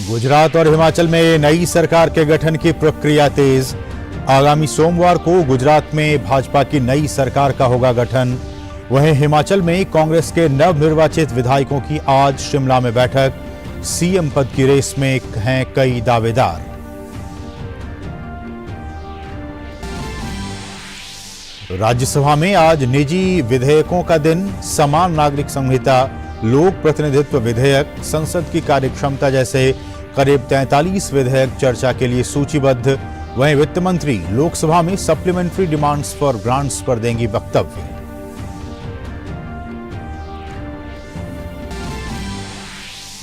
गुजरात और हिमाचल में नई सरकार के गठन की प्रक्रिया तेज। आगामी सोमवार को गुजरात में भाजपा की नई सरकार का होगा गठन। वहीं हिमाचल में कांग्रेस के नवनिर्वाचित विधायकों की आज शिमला में बैठक। सीएम पद की रेस में हैं कई दावेदार। राज्यसभा में आज निजी विधेयकों का दिन। समान नागरिक संहिता, लोक प्रतिनिधित्व विधेयक, संसद की कार्यक्षमता जैसे करीब 43 विधेयक चर्चा के लिए सूचीबद्ध। वहीं वित्त मंत्री लोकसभा में सप्लीमेंट्री डिमांड्स फॉर ग्रांट्स पर देंगी वक्तव्य।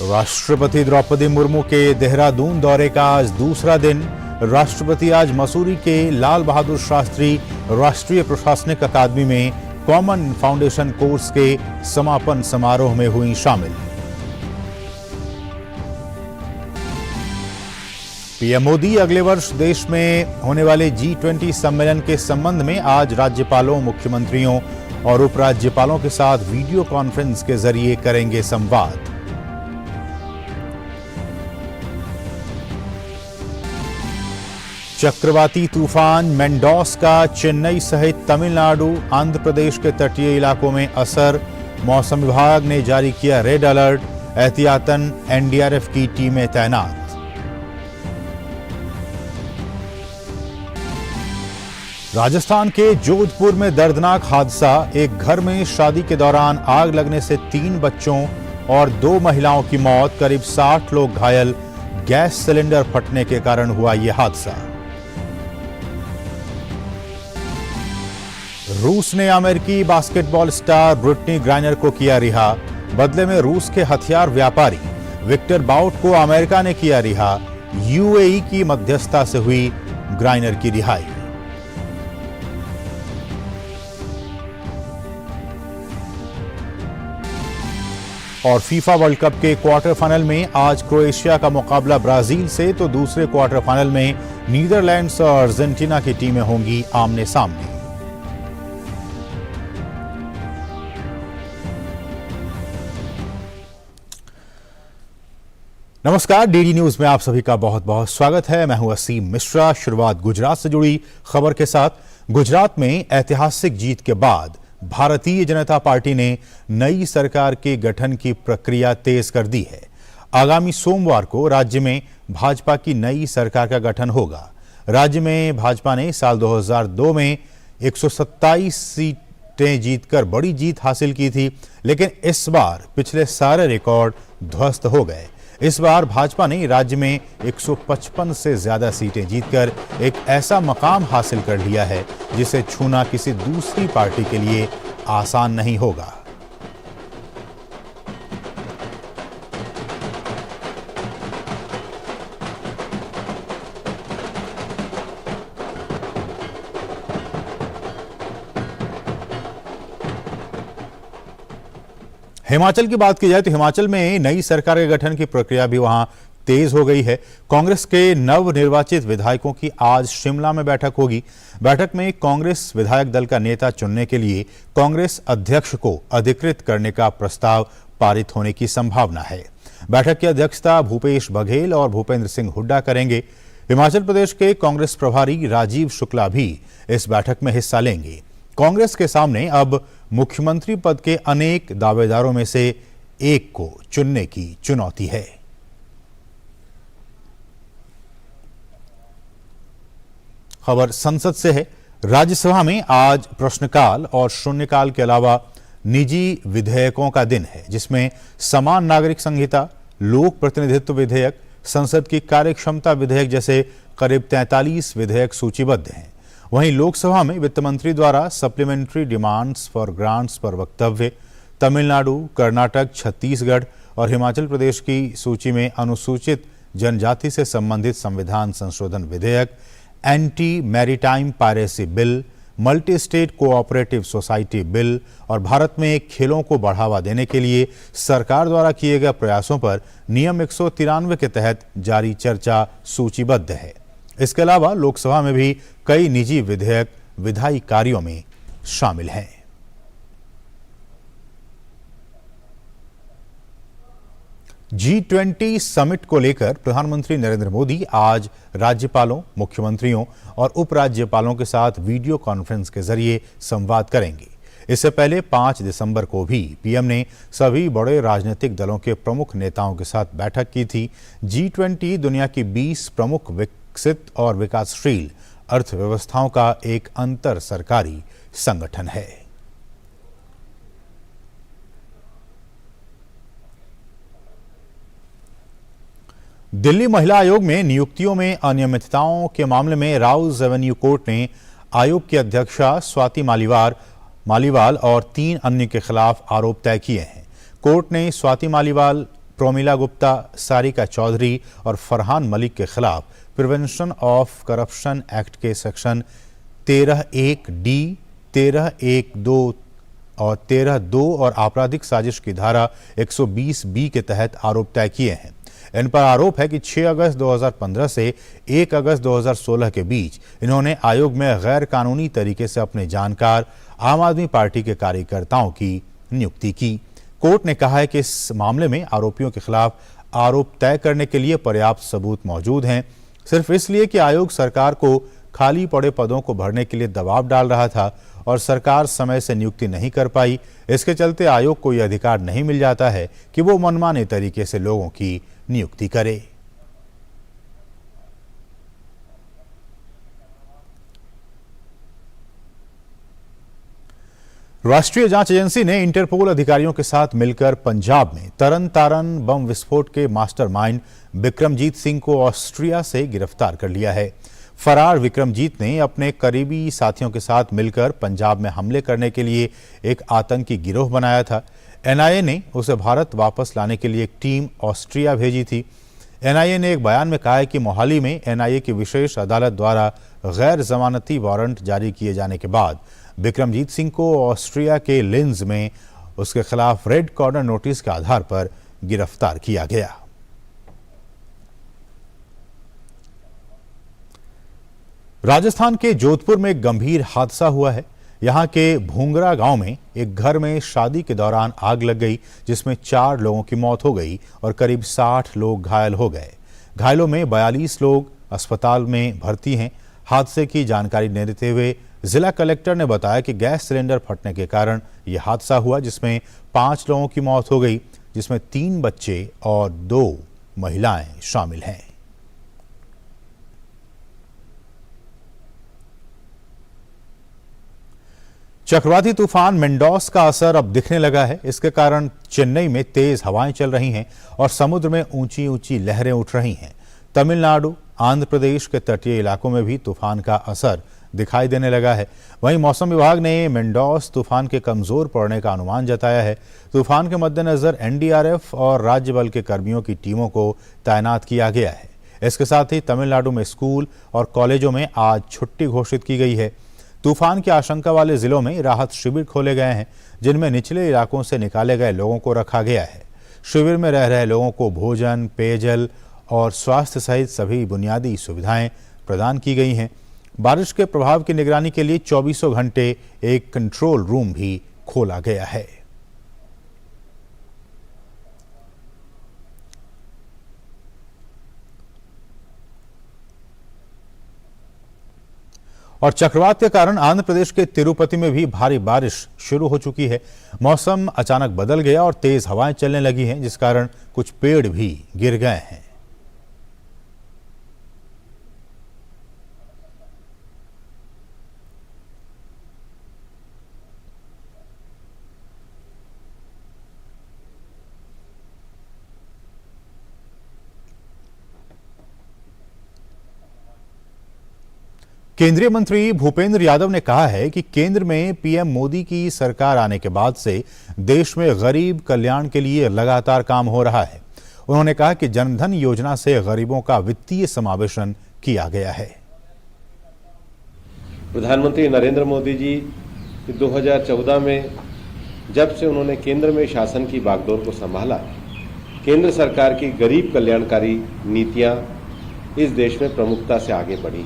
राष्ट्रपति द्रौपदी मुर्मू के देहरादून दौरे का आज दूसरा दिन। राष्ट्रपति आज मसूरी के लाल बहादुर शास्त्री राष्ट्रीय प्रशासनिक अकादमी में कॉमन फाउंडेशन कोर्स के समापन समारोह में हुई शामिल। पीएम मोदी अगले वर्ष देश में होने वाले G20 सम्मेलन के संबंध में आज राज्यपालों, मुख्यमंत्रियों और उपराज्यपालों के साथ वीडियो कॉन्फ्रेंस के जरिए करेंगे संवाद। चक्रवाती तूफान मेंडोस का चेन्नई सहित तमिलनाडु, आंध्र प्रदेश के तटीय इलाकों में असर। मौसम विभाग ने जारी किया रेड अलर्ट। एहतियातन एनडीआरएफ की टीमें तैनात। राजस्थान के जोधपुर में दर्दनाक हादसा। एक घर में शादी के दौरान आग लगने से 3 बच्चों और 2 महिलाओं की मौत, करीब 60 लोग घायल। गैस सिलेंडर फटने के कारण हुआ यह हादसा। रूस ने अमेरिकी बास्केटबॉल स्टार ब्रिटनी ग्राइनर को किया रिहा। बदले में रूस के हथियार व्यापारी विक्टर बाउट को अमेरिका ने किया रिहा। यूएई की मध्यस्थता से हुई ग्राइनर की रिहाई। और फीफा वर्ल्ड कप के क्वार्टर फाइनल में आज क्रोएशिया का मुकाबला ब्राजील से, तो दूसरे क्वार्टर फाइनल में नीदरलैंड्स और अर्जेंटीना की टीमें होंगी आमने सामने। नमस्कार, डीडी न्यूज में आप सभी का बहुत बहुत स्वागत है। मैं हूं असीम मिश्रा। शुरुआत गुजरात से जुड़ी खबर के साथ। गुजरात में ऐतिहासिक जीत के बाद भारतीय जनता पार्टी ने नई सरकार के गठन की प्रक्रिया तेज कर दी है। आगामी सोमवार को राज्य में भाजपा की नई सरकार का गठन होगा। राज्य में भाजपा ने साल 2002 में 127 सीटें जीतकर बड़ी जीत हासिल की थी, लेकिन इस बार पिछले सारे रिकॉर्ड ध्वस्त हो गए। इस बार भाजपा ने राज्य में 155 से ज्यादा सीटें जीतकर एक ऐसा मकाम हासिल कर लिया है जिसे छूना किसी दूसरी पार्टी के लिए आसान नहीं होगा। हिमाचल की बात की जाए तो हिमाचल में नई सरकार के गठन की प्रक्रिया भी वहां तेज हो गई है। कांग्रेस के नवनिर्वाचित विधायकों की आज शिमला में बैठक होगी। बैठक में कांग्रेस विधायक दल का नेता चुनने के लिए कांग्रेस अध्यक्ष को अधिकृत करने का प्रस्ताव पारित होने की संभावना है। बैठक की अध्यक्षता भूपेश बघेल और भूपेंद्र सिंह हुड्डा करेंगे। हिमाचल प्रदेश के कांग्रेस प्रभारी राजीव शुक्ला भी इस बैठक में हिस्सा लेंगे। कांग्रेस के सामने अब मुख्यमंत्री पद के अनेक दावेदारों में से एक को चुनने की चुनौती है। खबर संसद से है। राज्यसभा में आज प्रश्नकाल और शून्यकाल के अलावा निजी विधेयकों का दिन है, जिसमें समान नागरिक संहिता, लोक प्रतिनिधित्व विधेयक, संसद की कार्यक्षमता विधेयक जैसे करीब 43 विधेयक सूचीबद्ध हैं। वहीं लोकसभा में वित्त मंत्री द्वारा सप्लीमेंट्री डिमांड्स फॉर ग्रांट्स पर वक्तव्य। तमिलनाडु, कर्नाटक, छत्तीसगढ़ और हिमाचल प्रदेश की सूची में अनुसूचित जनजाति से संबंधित संविधान संशोधन विधेयक, anti maritime piracy bill, multi state cooperative society bill और भारत में खेलों को बढ़ावा देने के लिए सरकार द्वारा किए गए प्रयासों पर नियम 193 के तहत जारी चर्चा सूचीबद्ध है। इसके अलावा लोकसभा में भी कई निजी विधेयक विधायी कार्यों में शामिल हैं। G20 समिट को लेकर प्रधानमंत्री नरेंद्र मोदी आज राज्यपालों, मुख्यमंत्रियों और उपराज्यपालों के साथ वीडियो कॉन्फ्रेंस के जरिए संवाद करेंगे। इससे पहले 5 दिसंबर को भी पीएम ने सभी बड़े राजनीतिक दलों के प्रमुख नेताओं के साथ बैठक की थी। G20 दुनिया की 20 प्रमुख विकसित और विकासशील अर्थव्यवस्थाओं का एक अंतर सरकारी संगठन है। दिल्ली महिला आयोग में नियुक्तियों में अनियमितताओं के मामले में राउज एवेन्यू कोर्ट ने आयोग की अध्यक्षा स्वाति मालीवाल और 3 अन्य के खिलाफ आरोप तय किए हैं। कोर्ट ने स्वाति मालीवाल, प्रोमिला गुप्ता, सारिका चौधरी और फरहान मलिक के खिलाफ प्रिवेंशन ऑफ करप्शन एक्ट के सेक्शन 13(1)(d), 13(1)(2) और 13(2) और आपराधिक साजिश की धारा 120(b) के तहत आरोप तय किए हैं। इन पर आरोप है कि 6 अगस्त 2015 से 1 अगस्त 2016 के बीच इन्होंने आयोग में गैर कानूनी तरीके से अपने जानकार आम आदमी पार्टी के कार्यकर्ताओं की नियुक्ति की। कोर्ट ने कहा है कि इस मामले में आरोपियों के खिलाफ आरोप तय करने के लिए पर्याप्त सबूत मौजूद हैं। सिर्फ इसलिए कि आयोग सरकार को खाली पड़े पदों को भरने के लिए दबाव डाल रहा था और सरकार समय से नियुक्ति नहीं कर पाई, इसके चलते आयोग को यह अधिकार नहीं मिल जाता है कि वो मनमाने तरीके से लोगों की नियुक्ति करे। राष्ट्रीय जांच एजेंसी ने इंटरपोल अधिकारियों के साथ मिलकर पंजाब में तरन तारन बम विस्फोट के मास्टरमाइंड विक्रमजीत सिंह को ऑस्ट्रिया से गिरफ्तार कर लिया है। फरार विक्रमजीत ने अपने करीबी साथियों के साथ मिलकर पंजाब में हमले करने के लिए एक आतंकी गिरोह बनाया था। एनआईए ने उसे भारत वापस लाने के लिए एक टीम ऑस्ट्रिया भेजी थी। एनआईए ने एक बयान में कहा है कि मोहाली में एनआईए की विशेष अदालत द्वारा गैर जमानती वारंट जारी किए जाने के बाद विक्रमजीत सिंह को ऑस्ट्रिया के लिंज में उसके खिलाफ रेड कॉर्नर नोटिस के आधार पर गिरफ्तार किया गया। राजस्थान के जोधपुर में एक गंभीर हादसा हुआ है। यहां के भूंगरा गांव में एक घर में शादी के दौरान आग लग गई, जिसमें 4 लोगों की मौत हो गई और करीब 60 लोग घायल हो गए। घायलों में 42 लोग अस्पताल में भर्ती हैं। हादसे की जानकारी देते हुए जिला कलेक्टर ने बताया कि गैस सिलेंडर फटने के कारण यह हादसा हुआ, जिसमें 5 लोगों की मौत हो गई, जिसमें 3 बच्चे और 2 महिलाएं शामिल हैं। चक्रवाती तूफान मेंडोस का असर अब दिखने लगा है। इसके कारण चेन्नई में तेज हवाएं चल रही हैं और समुद्र में ऊंची ऊंची लहरें उठ रही हैं। तमिलनाडु, आंध्र प्रदेश के तटीय इलाकों में भी तूफान का असर दिखाई देने लगा है। वहीं मौसम विभाग ने मेंडोस तूफान के कमजोर पड़ने का अनुमान जताया है। तूफान के मद्देनजर एनडीआरएफ और राज्य बल के कर्मियों की टीमों को तैनात किया गया है। इसके साथ ही तमिलनाडु में स्कूल और कॉलेजों में आज छुट्टी घोषित की गई है। तूफान की आशंका वाले जिलों में राहत शिविर खोले गए हैं, जिनमें निचले इलाकों से निकाले गए लोगों को रखा गया है। शिविर में रह रहे लोगों को भोजन, पेयजल और स्वास्थ्य सहित सभी बुनियादी सुविधाएं प्रदान की गई हैं। बारिश के प्रभाव की निगरानी के लिए 24 घंटे एक कंट्रोल रूम भी खोला गया है। और चक्रवात के कारण आंध्र प्रदेश के तिरुपति में भी भारी बारिश शुरू हो चुकी है। मौसम अचानक बदल गया और तेज हवाएं चलने लगी हैं, जिस कारण कुछ पेड़ भी गिर गए हैं। केंद्रीय मंत्री भूपेंद्र यादव ने कहा है कि केंद्र में पीएम मोदी की सरकार आने के बाद से देश में गरीब कल्याण के लिए लगातार काम हो रहा है। उन्होंने कहा कि जनधन योजना से गरीबों का वित्तीय समावेशन किया गया है। प्रधानमंत्री नरेंद्र मोदी जी 2014 में जब से उन्होंने केंद्र में शासन की बागडोर को संभाला, केंद्र सरकार की गरीब कल्याणकारी नीतियां इस देश में प्रमुखता से आगे बढ़ी।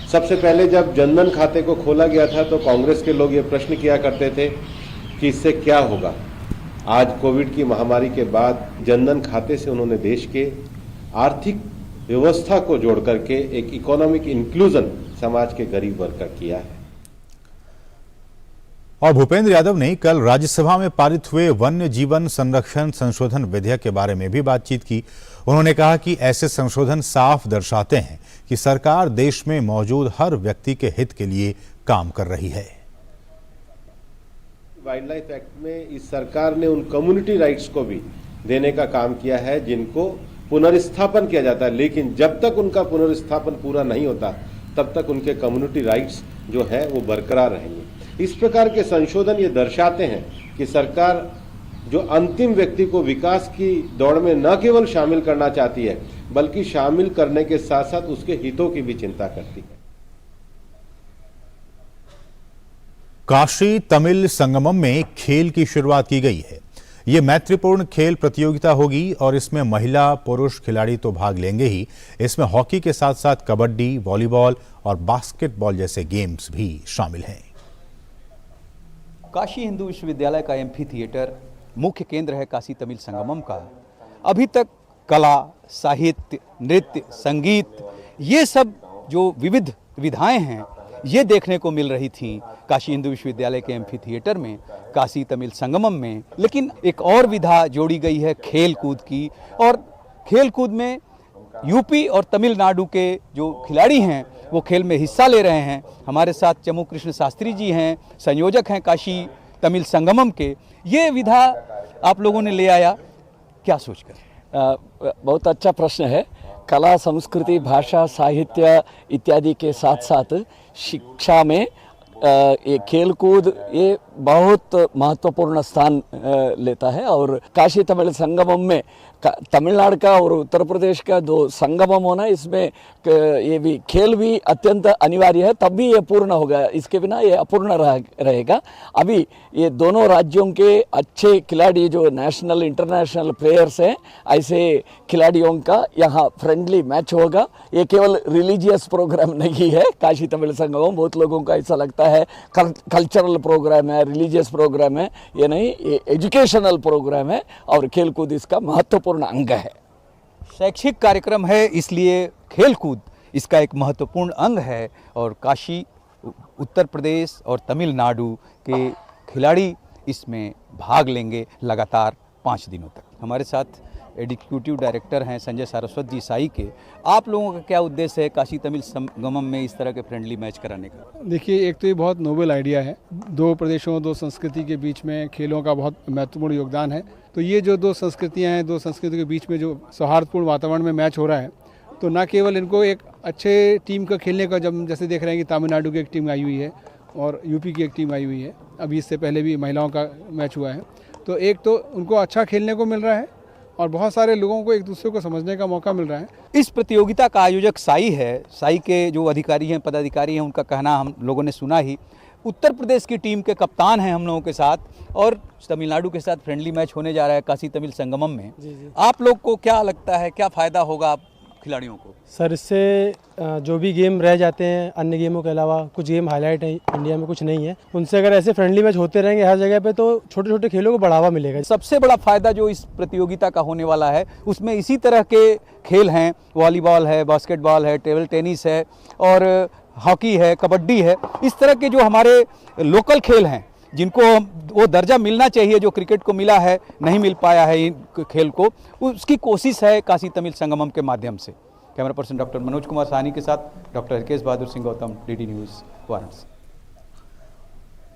सबसे पहले जब जनधन खाते को खोला गया था तो कांग्रेस के लोग ये प्रश्न किया करते थे कि इससे क्या होगा। आज कोविड की महामारी के बाद जनधन खाते से उन्होंने देश के आर्थिक व्यवस्था को जोड़ करके एक इकोनॉमिक इंक्लूजन समाज के गरीब वर्ग का किया है। और भूपेंद्र यादव ने कल राज्यसभा में पारित हुए वन्य जीवन संरक्षण संशोधन विधेयक के बारे में भी बातचीत की। उन्होंने कहा कि ऐसे संशोधन साफ दर्शाते हैं कि सरकार देश में मौजूद हर व्यक्ति के हित के लिए काम कर रही है। वाइल्ड लाइफ एक्ट में इस सरकार ने उन कम्युनिटी राइट्स को भी देने का काम किया है जिनको पुनर्स्थापन किया जाता है, लेकिन जब तक उनका पुनर्स्थापन पूरा नहीं होता तब तक उनके कम्युनिटी राइट्स जो है वो बरकरार रहेंगे। इस प्रकार के संशोधन ये दर्शाते हैं कि सरकार जो अंतिम व्यक्ति को विकास की दौड़ में न केवल शामिल करना चाहती है बल्कि शामिल करने के साथ साथ उसके हितों की भी चिंता करती है। काशी तमिल संगमम में खेल की शुरुआत की गई है। ये मैत्रीपूर्ण खेल प्रतियोगिता होगी और इसमें महिला पुरुष खिलाड़ी तो भाग लेंगे ही, इसमें हॉकी के साथ साथ कबड्डी, वॉलीबॉल और बास्केटबॉल जैसे गेम्स भी शामिल हैं। काशी हिंदू विश्वविद्यालय का एम्फी थिएटर मुख्य केंद्र है काशी तमिल संगमम का। अभी तक कला, साहित्य, नृत्य, संगीत, ये सब जो विविध विधाएं हैं ये देखने को मिल रही थी काशी हिंदू विश्वविद्यालय के एम्फी थिएटर में, काशी तमिल संगमम में। लेकिन एक और विधा जोड़ी गई है खेल कूद की, और खेल कूद में यूपी और तमिलनाडु के जो खिलाड़ी हैं वो खेल में हिस्सा ले रहे हैं। हमारे साथ चमू कृष्ण शास्त्री जी हैं, संयोजक हैं काशी तमिल संगमम के। ये विधा आप लोगों ने ले आया, क्या सोचकर? बहुत अच्छा प्रश्न है। कला, संस्कृति, भाषा, साहित्य इत्यादि के साथ साथ शिक्षा में ये खेल कूद ये बहुत महत्वपूर्ण स्थान लेता है। और काशी तमिल संगमम में तमिलनाडु का और उत्तर प्रदेश का दो संगमम होना, इसमें ये भी खेल भी अत्यंत अनिवार्य है, तब भी ये पूर्ण होगा, इसके बिना ये अपूर्ण रहेगा। अभी ये दोनों राज्यों के अच्छे खिलाड़ी जो नेशनल इंटरनेशनल प्लेयर्स हैं, ऐसे खिलाड़ियों का यहाँ फ्रेंडली मैच होगा। ये केवल रिलीजियस प्रोग्राम नहीं है काशी तमिल संगमम, बहुत लोगों का ऐसा लगता है कल्चरल प्रोग्राम है, रिलीजियस प्रोग्राम है, ये नहीं, ये एजुकेशनल प्रोग्राम है और खेल कूद इसका महत्वपूर्ण अंग है। शैक्षिक कार्यक्रम है, इसलिए खेल कूद इसका एक महत्वपूर्ण अंग है। और काशी, उत्तर प्रदेश और तमिलनाडु के खिलाड़ी इसमें भाग लेंगे लगातार 5 दिनों तक। हमारे साथ एग्जीक्यूटिव डायरेक्टर हैं संजय सारस्वत जी साई के। आप लोगों का क्या उद्देश्य है काशी तमिल संगमम में इस तरह के फ्रेंडली मैच कराने का? देखिए, एक तो ये बहुत नोबल आइडिया है। दो प्रदेशों, दो संस्कृति के बीच में खेलों का बहुत महत्वपूर्ण योगदान है। तो ये जो दो संस्कृतियां हैं, दो संस्कृतियों के बीच में जो सौहार्दपूर्ण वातावरण में मैच हो रहा है, तो न केवल इनको एक अच्छे टीम का खेलने का, जब जैसे देख रहे हैं कि तमिलनाडु की एक टीम आई हुई है और यूपी की एक टीम आई हुई है, अभी इससे पहले भी महिलाओं का मैच हुआ है, तो एक तो उनको अच्छा खेलने को मिल रहा है और बहुत सारे लोगों को एक दूसरे को समझने का मौका मिल रहा है। इस प्रतियोगिता का आयोजक साई है। साई के जो अधिकारी हैं, पदाधिकारी हैं, उनका कहना हम लोगों ने सुना ही। उत्तर प्रदेश की टीम के कप्तान हैं हम लोगों के साथ, और तमिलनाडु के साथ फ्रेंडली मैच होने जा रहा है काशी तमिल संगमम में। जी। आप लोग को क्या लगता है, क्या फ़ायदा होगा खिलाड़ियों को? सर, इससे जो भी गेम रह जाते हैं अन्य गेमों के अलावा, कुछ गेम हाईलाइट है इंडिया में, कुछ नहीं है, उनसे अगर ऐसे फ्रेंडली मैच होते रहेंगे हर जगह पे, तो छोटे छोटे खेलों को बढ़ावा मिलेगा। सबसे बड़ा फायदा जो इस प्रतियोगिता का होने वाला है, उसमें इसी तरह के खेल हैं, वॉलीबॉल है, बास्केटबॉल है, टेबल टेनिस है और हॉकी है, कबड्डी है। इस तरह के जो हमारे लोकल खेल हैं, जिनको वो दर्जा मिलना चाहिए जो क्रिकेट को मिला है, नहीं मिल पाया है इन खेल को, उसकी कोशिश है काशी तमिल संगमम के माध्यम से। Camera person doctor Manoj Kumar Sahni के साथ doctor हिकेश Bahadur Singh Gautam, DD news, Varanasi.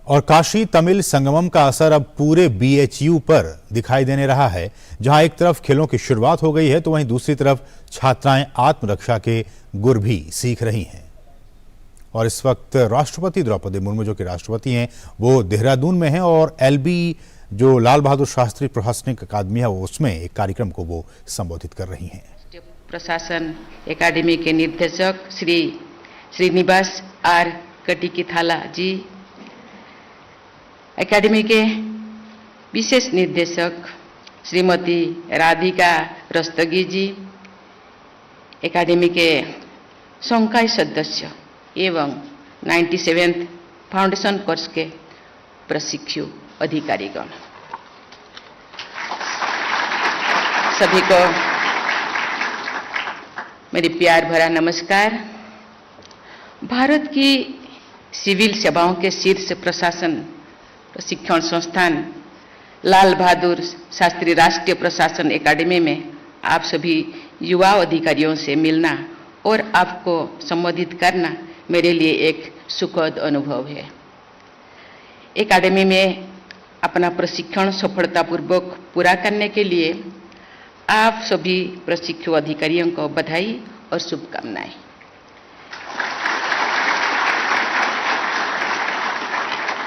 और काशी तमिल संगमम का असर अब पूरे BHU पर दिखाई देने रहा है। जहां एक तरफ खेलों की शुरुआत हो गई है, तो वहीं दूसरी तरफ छात्राएं आत्मरक्षा के गुर भी सीख रही हैं। और इस वक्त राष्ट्रपति द्रौपदी मुर्मू, जो कि राष्ट्रपति हैं, वो देहरादून में हैं और LB जो लाल बहादुर शास्त्री प्रशासनिक अकादमी है, उसमें एक कार्यक्रम को वो संबोधित कर रही हैं। प्रशासन एकेडमी के निर्देशक श्री श्रीनिवास आर कटिकिथाला जी, एकेडमी के विशेष निर्देशक श्रीमती राधिका रस्तगी जी, एकेडमी के संकाय सदस्य एवं 97th फाउंडेशन कोर्स के प्रशिक्षु अधिकारीगण, सभी को मेरी प्यार भरा नमस्कार। भारत की सिविल सेवाओं के शीर्ष प्रशासन प्रशिक्षण संस्थान लाल बहादुर शास्त्री राष्ट्रीय प्रशासन एकेडमी में आप सभी युवा अधिकारियों से मिलना और आपको संबोधित करना मेरे लिए एक सुखद अनुभव है। एकेडमी में अपना प्रशिक्षण सफलतापूर्वक पूरा करने के लिए आप सभी प्रशिक्षु अधिकारियों को बधाई और शुभकामनाएं।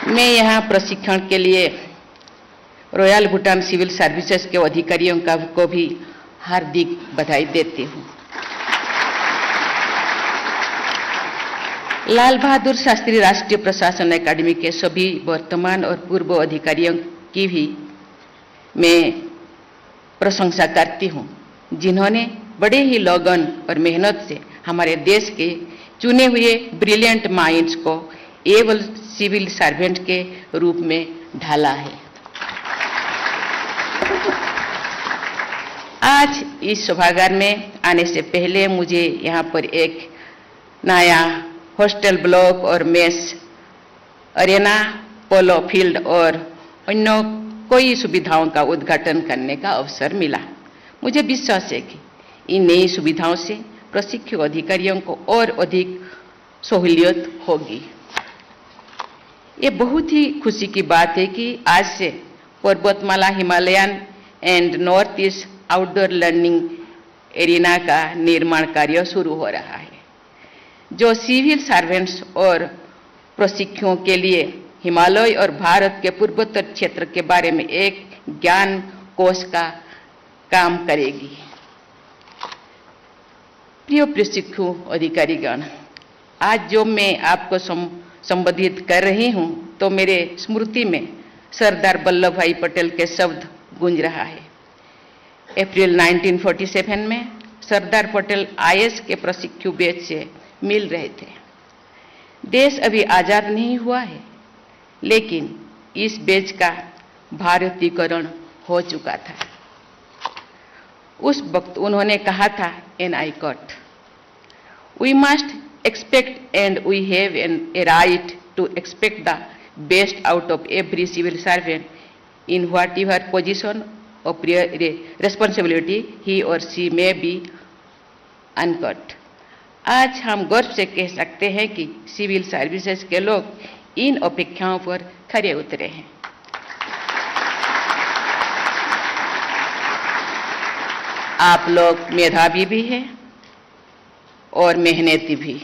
मैं यहाँ प्रशिक्षण के लिए रॉयल भूटान सिविल सर्विसेज के अधिकारियों को भी हार्दिक बधाई देती हूँ। लाल बहादुर शास्त्री राष्ट्रीय प्रशासन एकेडमी के सभी वर्तमान और पूर्व अधिकारियों की भी मैं प्रशंसा करती हूँ, जिन्होंने बड़े ही लगन और मेहनत से हमारे देश के चुने हुए ब्रिलियंट माइंड्स को एवल सिविल सर्वेंट के रूप में ढाला है। आज इस सभागार में आने से पहले मुझे यहाँ पर एक नया हॉस्टल ब्लॉक और मेस अरेना पोलो फील्ड और अन्य कई सुविधाओं का उद्घाटन करने का अवसर मिला। मुझे विश्वास है कि इन नई सुविधाओं से प्रशिक्षु अधिकारियों को और अधिक सहूलियत होगी। ये बहुत ही खुशी की बात है कि आज से पर्वतमाला Himalayan and north east outdoor learning arena का निर्माण कार्य शुरू हो रहा है, जो सिविल सर्वेंट्स और प्रशिक्षुओं के लिए हिमालय और भारत के पूर्वोत्तर क्षेत्र के बारे में एक ज्ञान कोश का काम करेगी। प्रिय प्रशिक्षु अधिकारीगण, आज जो मैं आपको संबोधित कर रही हूं, तो मेरे स्मृति में सरदार वल्लभ भाई पटेल के शब्द गूंज रहा है। अप्रैल 1947 में सरदार पटेल IAS के प्रशिक्षु बैच से मिल रहे थे। देश अभी आजाद नहीं हुआ है, लेकिन इस बैच का भारतीयकरण हो चुका था। उस वक्त उन्होंने कहा था, and I quote, we must expect and we have a right to expect the best out of every civil servant in whatever position of responsibility he or she may be, uncut. आज हम गर्व से कह सकते हैं कि civil services के लोग इन अपेक्षाओं पर खरे उतरे हैं। आप लोग मेधावी भी हैं और मेहनती भी।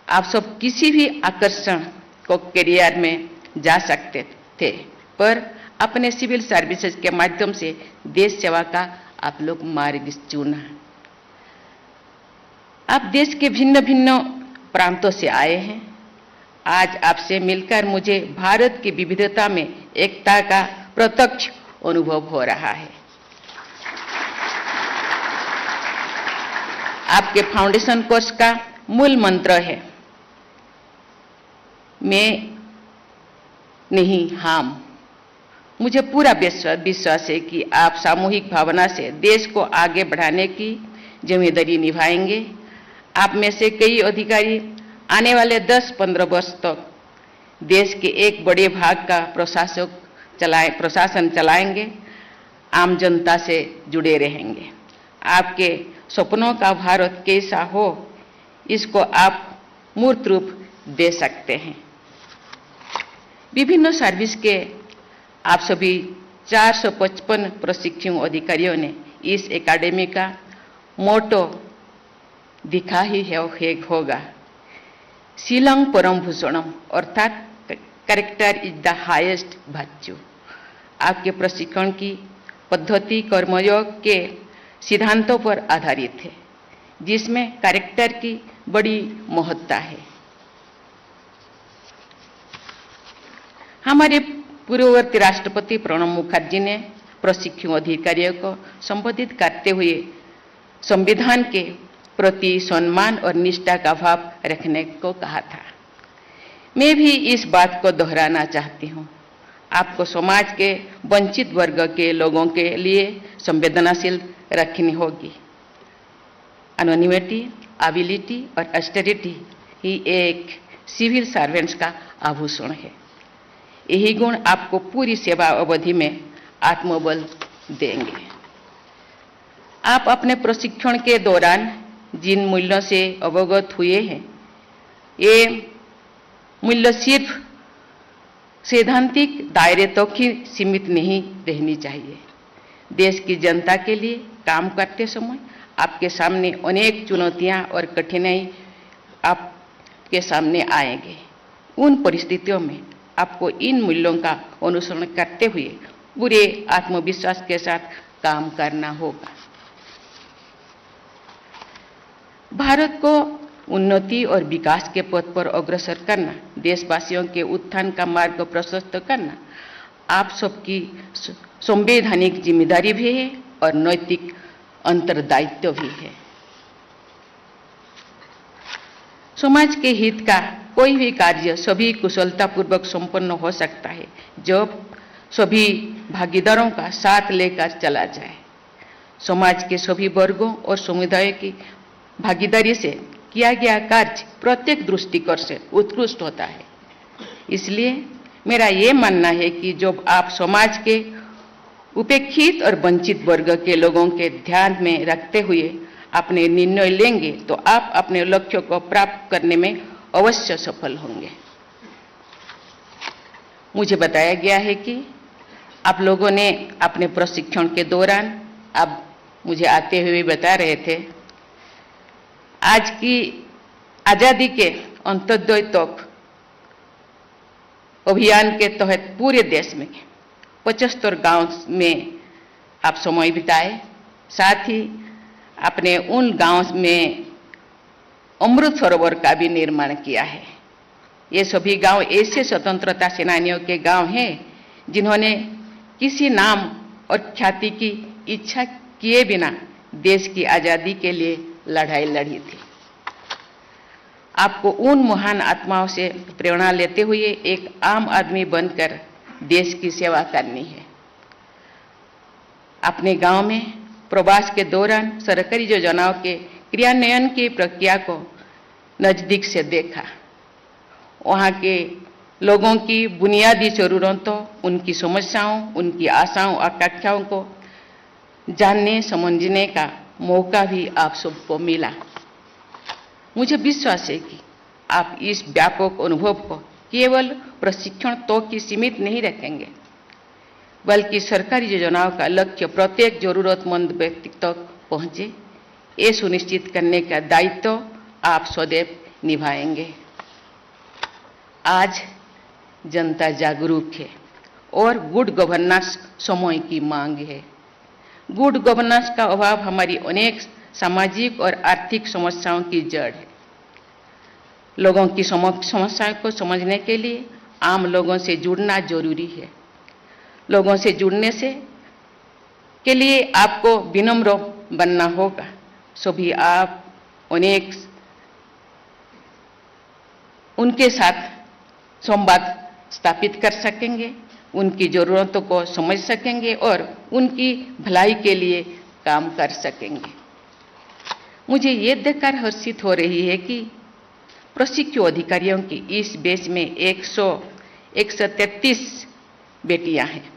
आप सब किसी भी आकर्षण को करियर में जा सकते थे, पर अपने सिविल सर्विसेज के माध्यम से देश सेवा का आप लोग मार्ग चुना। आप देश के भिन्न भिन्न प्रांतों से आए हैं। आज आपसे मिलकर मुझे भारत की विविधता में एकता का प्रत्यक्ष अनुभव हो रहा है। आपके फाउंडेशन कोर्स का मूल मंत्र है, मैं नहीं हम। मुझे पूरा विश्वास है कि आप सामूहिक भावना से देश को आगे बढ़ाने की जिम्मेदारी निभाएंगे। आप में से कई अधिकारी आने वाले 10-15 वर्ष तक देश के एक बड़े भाग का प्रशासन चलाएंगे, आम जनता से जुड़े रहेंगे। आपके सपनों का भारत कैसा हो, इसको आप मूर्त रूप दे सकते हैं। विभिन्न सर्विस के आप सभी 455 प्रशिक्षु अधिकारियों ने इस एकेडमी का मोटो दिखा ही होगा, शिलंग परम भूषणम, अर्थात character is the highest virtue. आपके प्रशिक्षण की पद्धति कर्मयोग के सिद्धांतों पर आधारित है, जिसमें कैरेक्टर की बड़ी महत्ता है। हमारे पूर्ववर्ती राष्ट्रपति प्रणब मुखर्जी ने प्रशिक्षु अधिकारियों को संबोधित करते हुए संविधान के प्रति सम्मान और निष्ठा का भाव रखने को कहा था। मैं भी इस बात को दोहराना चाहती हूँ। आपको समाज के वंचित वर्ग के लोगों के लिए संवेदनशील रखनी होगी। एनोनिमिटी, एबिलिटी और ऑस्टेरिटी ही एक सिविल सर्वेंट्स का आभूषण है। यही गुण आपको पूरी सेवा अवधि में आत्मबल देंगे। आप अपने प्रशिक्षण के दौरान जिन मूल्यों से अवगत हुए हैं, ये मूल्य सिर्फ सैद्धांतिक दायरे तक ही सीमित नहीं रहनी चाहिए। देश की जनता के लिए काम करते समय आपके सामने अनेक चुनौतियां और कठिनाई आपके सामने आएंगे। उन परिस्थितियों में आपको इन मूल्यों का अनुसरण करते हुए पूरे आत्मविश्वास के साथ काम करना होगा। भारत को उन्नति और विकास के पथ पर अग्रसर करना, देशवासियों के उत्थान का मार्ग प्रशस्त करना आप सबकी संवैधानिक जिम्मेदारी भी है और नैतिक अंतरदायित्व भी है। समाज के हित का कोई भी कार्य सभी कुशलतापूर्वक संपन्न हो सकता है जब सभी भागीदारों का साथ लेकर चला जाए। समाज के सभी वर्गों और समुदायों की भागीदारी से किया गया कार्य प्रत्येक दृष्टिकोण से उत्कृष्ट होता है। इसलिए मेरा ये मानना है कि जब आप समाज के उपेक्षित और वंचित वर्ग के लोगों के ध्यान में रखते हुए अपने निर्णय लेंगे तो आप अपने लक्ष्य को प्राप्त करने में अवश्य सफल होंगे। मुझे बताया गया है कि आप लोगों ने अपने प्रशिक्षण के दौरान, आप मुझे आते हुए बता रहे थे, आज की आजादी के अंत्योदय तक अभियान के तहत पूरे देश में 75 गांव में आप समय बिताए। साथ ही आपने उन गांव में अमृत सरोवर का भी निर्माण किया है। ये सभी गांव ऐसे स्वतंत्रता सेनानियों के गांव हैं जिन्होंने किसी नाम और ख्याति की इच्छा किए बिना देश की आजादी के लिए लड़ाई लड़ी थी। आपको उन महान आत्माओं से प्रेरणा लेते हुए एक आम आदमी बनकर देश की सेवा करनी है। अपने गांव में प्रवास के दौरान सरकारी योजनाओं के क्रियान्वयन की प्रक्रिया को नजदीक से देखा। वहां के लोगों की बुनियादी जरूरतों, उनकी समस्याओं, उनकी आशाओं, आकांक्षाओं को जानने समझने का मौका भी आप सबको मिला। मुझे विश्वास है कि आप इस व्यापक अनुभव को केवल प्रशिक्षण तो की सीमित नहीं रखेंगे, बल्कि सरकारी योजनाओं का लक्ष्य प्रत्येक जरूरतमंद व्यक्ति तक पहुंचे, ये सुनिश्चित करने का दायित्व आप सदैव निभाएंगे। आज जनता जागरूक है और गुड गवर्नेंस समय की मांग है। गुड गवर्नेंस का अभाव हमारी अनेक सामाजिक और आर्थिक समस्याओं की जड़ है। लोगों की समस्याओं को समझने के लिए आम लोगों से जुड़ना जरूरी है। लोगों से जुड़ने से के लिए आपको विनम्र बनना होगा। सभी आप अनेक उनके साथ संवाद स्थापित कर सकेंगे, उनकी जरूरतों को समझ सकेंगे और उनकी भलाई के लिए काम कर सकेंगे। मुझे ये देखकर हर्षित हो रही है कि प्रशिक्षु अधिकारियों की इस बैच में 133 बेटियां हैं।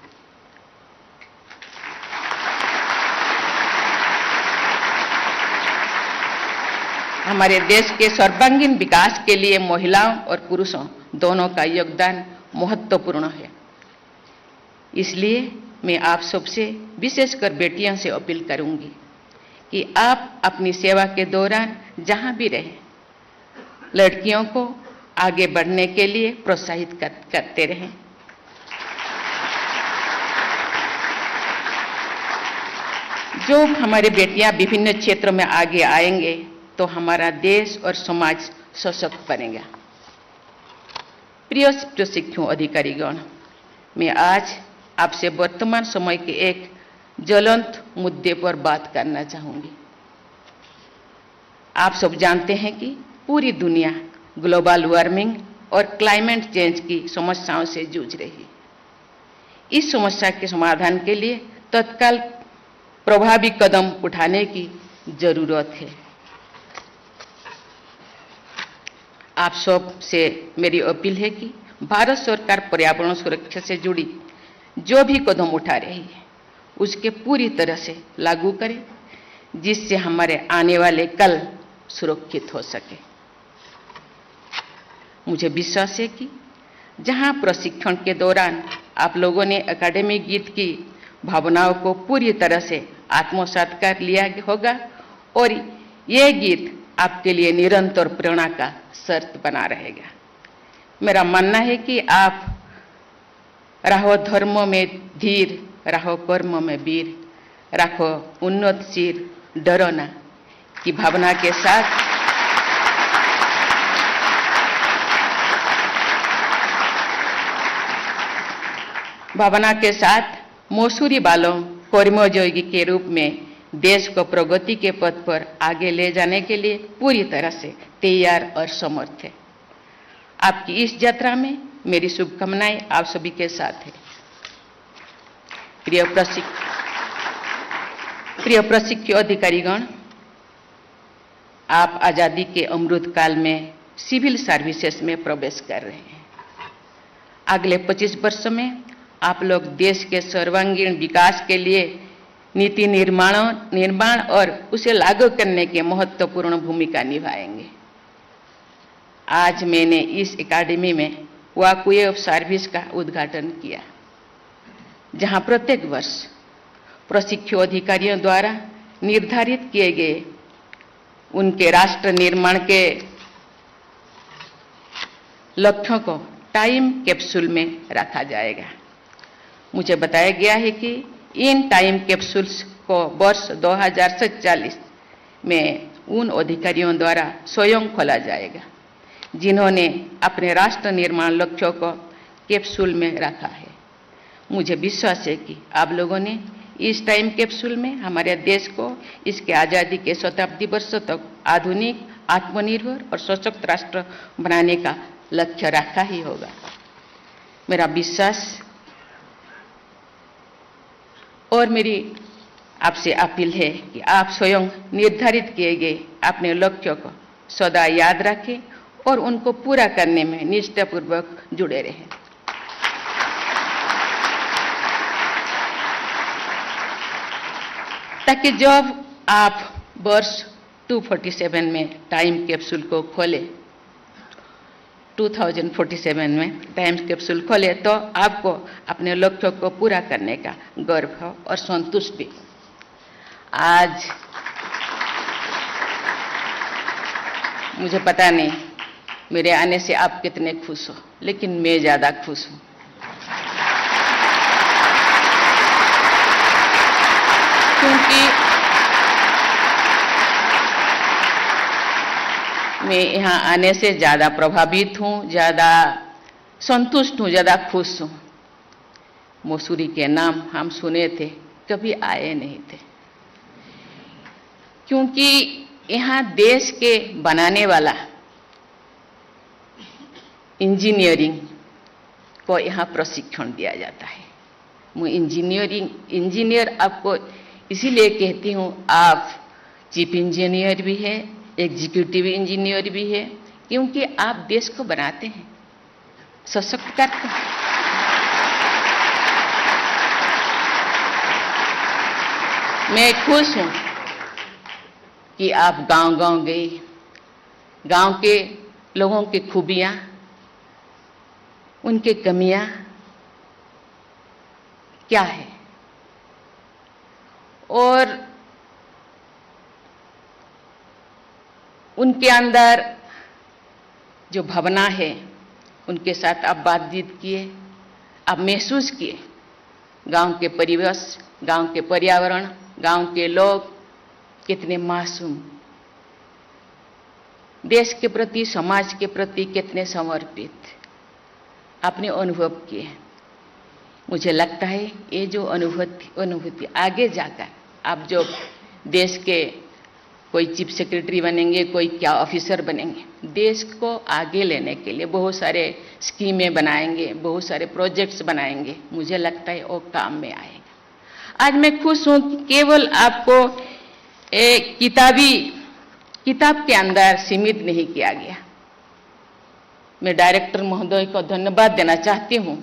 हमारे देश के सर्वांगीण विकास के लिए महिलाओं और पुरुषों दोनों का योगदान महत्वपूर्ण है। इसलिए मैं आप सबसे, विशेषकर बेटियों से अपील करूंगी कि आप अपनी सेवा के दौरान जहां भी रहें, लड़कियों को आगे बढ़ने के लिए प्रोत्साहित करते रहें। जो हमारी बेटियां विभिन्न क्षेत्रों में आगे आएंगे तो हमारा देश और समाज सशक्त बनेगा। प्रिय प्रशिक्षु अधिकारीगण, मैं आज आपसे वर्तमान समय के एक ज्वलंत मुद्दे पर बात करना चाहूंगी। आप सब जानते हैं कि पूरी दुनिया ग्लोबल वार्मिंग और क्लाइमेट चेंज की समस्याओं से जूझ रही है। इस समस्या के समाधान के लिए तत्काल प्रभावी कदम उठाने की जरूरत है। आप सब से मेरी अपील है कि भारत सरकार पर्यावरण सुरक्षा से जुड़ी जो भी कदम उठा रही है उसके पूरी तरह से लागू करें, जिससे हमारे आने वाले कल सुरक्षित हो सके। मुझे विश्वास है कि जहां प्रशिक्षण के दौरान आप लोगों ने एकेडमिक गीत की भावनाओं को पूरी तरह से आत्मसात कर लिया होगा और ये गीत आपके लिए निरंतर प्रेरणा का शर्त बना रहेगा। मेरा मानना है कि आप रहो धर्म में धीर, रहो कर्म में वीर, रखो उन्नत सिर, डरो ना की भावना के साथ मौसूरी बालों कर्मयोगी के रूप में देश को प्रगति के पथ पर आगे ले जाने के लिए पूरी तरह से तैयार और समर्थ है। आपकी इस यात्रा में मेरी शुभकामनाएं आप सभी के साथ है। प्रिय प्रशिक्षु अधिकारीगण, आप आजादी के अमृत काल में सिविल सर्विसेज में प्रवेश कर रहे हैं। अगले 25 वर्षों में आप लोग देश के सर्वांगीण विकास के लिए नीति निर्माण और उसे लागू करने के महत्वपूर्ण भूमिका निभाएंगे। आज मैंने इस एकेडमी में वॉकवे ऑफ सर्विस का उद्घाटन किया, जहां प्रत्येक वर्ष प्रशिक्षु अधिकारियों द्वारा निर्धारित किए गए उनके राष्ट्र निर्माण के लक्ष्यों को टाइम कैप्सूल में रखा जाएगा। मुझे बताया गया है कि इन टाइम कैप्सूल्स को वर्ष 2047 में उन अधिकारियों द्वारा स्वयं खोला जाएगा जिन्होंने अपने राष्ट्र निर्माण लक्ष्यों को कैप्सूल में रखा है। मुझे विश्वास है कि आप लोगों ने इस टाइम कैप्सूल में हमारे देश को इसके आज़ादी के शताब्दी वर्षों तक आधुनिक, आत्मनिर्भर और सशक्त राष्ट्र बनाने का लक्ष्य रखा ही होगा। मेरा विश्वास और मेरी आपसे अपील है कि आप स्वयं निर्धारित किए गए अपने लक्ष्यों को सदा याद रखें और उनको पूरा करने में निष्ठापूर्वक जुड़े रहें। ताकि जब आप वर्ष 247 में टाइम कैप्सूल को खोले, 2047 में टाइम कैप्सूल खोले, तो आपको अपने लक्ष्यों को पूरा करने का गर्व हो और संतुष्टि। आज मुझे पता नहीं मेरे आने से आप कितने खुश हो, लेकिन मैं ज़्यादा खुश हूँ। क्योंकि मैं यहाँ आने से ज़्यादा प्रभावित हूँ, ज़्यादा संतुष्ट हूँ, ज़्यादा खुश हूँ। मसूरी के नाम हम सुने थे, कभी आए नहीं थे, क्योंकि यहाँ देश के बनाने वाला इंजीनियरिंग को यहाँ प्रशिक्षण दिया जाता है। मैं इंजीनियर आपको इसीलिए कहती हूँ, आप चीफ इंजीनियर भी है, एग्जीक्यूटिव इंजीनियर भी है, क्योंकि आप देश को बनाते हैं, सशक्त करते हैं। मैं खुश हूँ कि आप गांव-गांव गए, गांव के लोगों की खूबियाँ, उनके कमियाँ क्या है, और उनके अंदर जो भावना है उनके साथ आप बातचीत किए, आप महसूस किए गांव के परिवेश, गांव के पर्यावरण, गांव के लोग कितने मासूम, देश के प्रति, समाज के प्रति कितने समर्पित आपने अनुभव किए। मुझे लगता है ये जो अनुभूति आगे जाकर आप जो देश के कोई चीफ सेक्रेटरी बनेंगे, कोई क्या ऑफिसर बनेंगे। देश को आगे लेने के लिए बहुत सारे स्कीमें बनाएंगे, बहुत सारे प्रोजेक्ट्स बनाएंगे, मुझे लगता है वो काम में आएगा। आज मैं खुश हूं कि केवल आपको एक किताब के अंदर सीमित नहीं किया गया। मैं डायरेक्टर महोदय को धन्यवाद देना चाहती हूं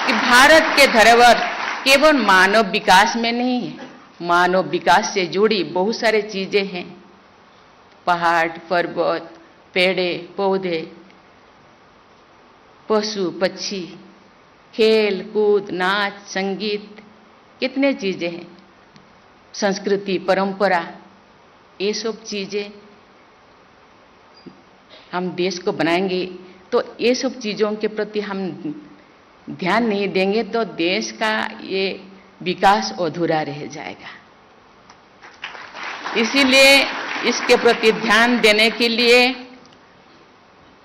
कि भारत के धरोहर केवल मानव विकास में नहीं है, मानव विकास से जुड़ी बहुत सारी चीजें हैं। पहाड़, पर्वत, पेड़े, पौधे, पशु पक्षी, खेल कूद, नाच, संगीत, कितने चीजें हैं। संस्कृति, परंपरा, ये सब चीजें हम देश को बनाएंगे तो ये सब चीजों के प्रति हम ध्यान नहीं देंगे तो देश का ये विकास अधूरा रह जाएगा। इसीलिए इसके प्रति ध्यान देने के लिए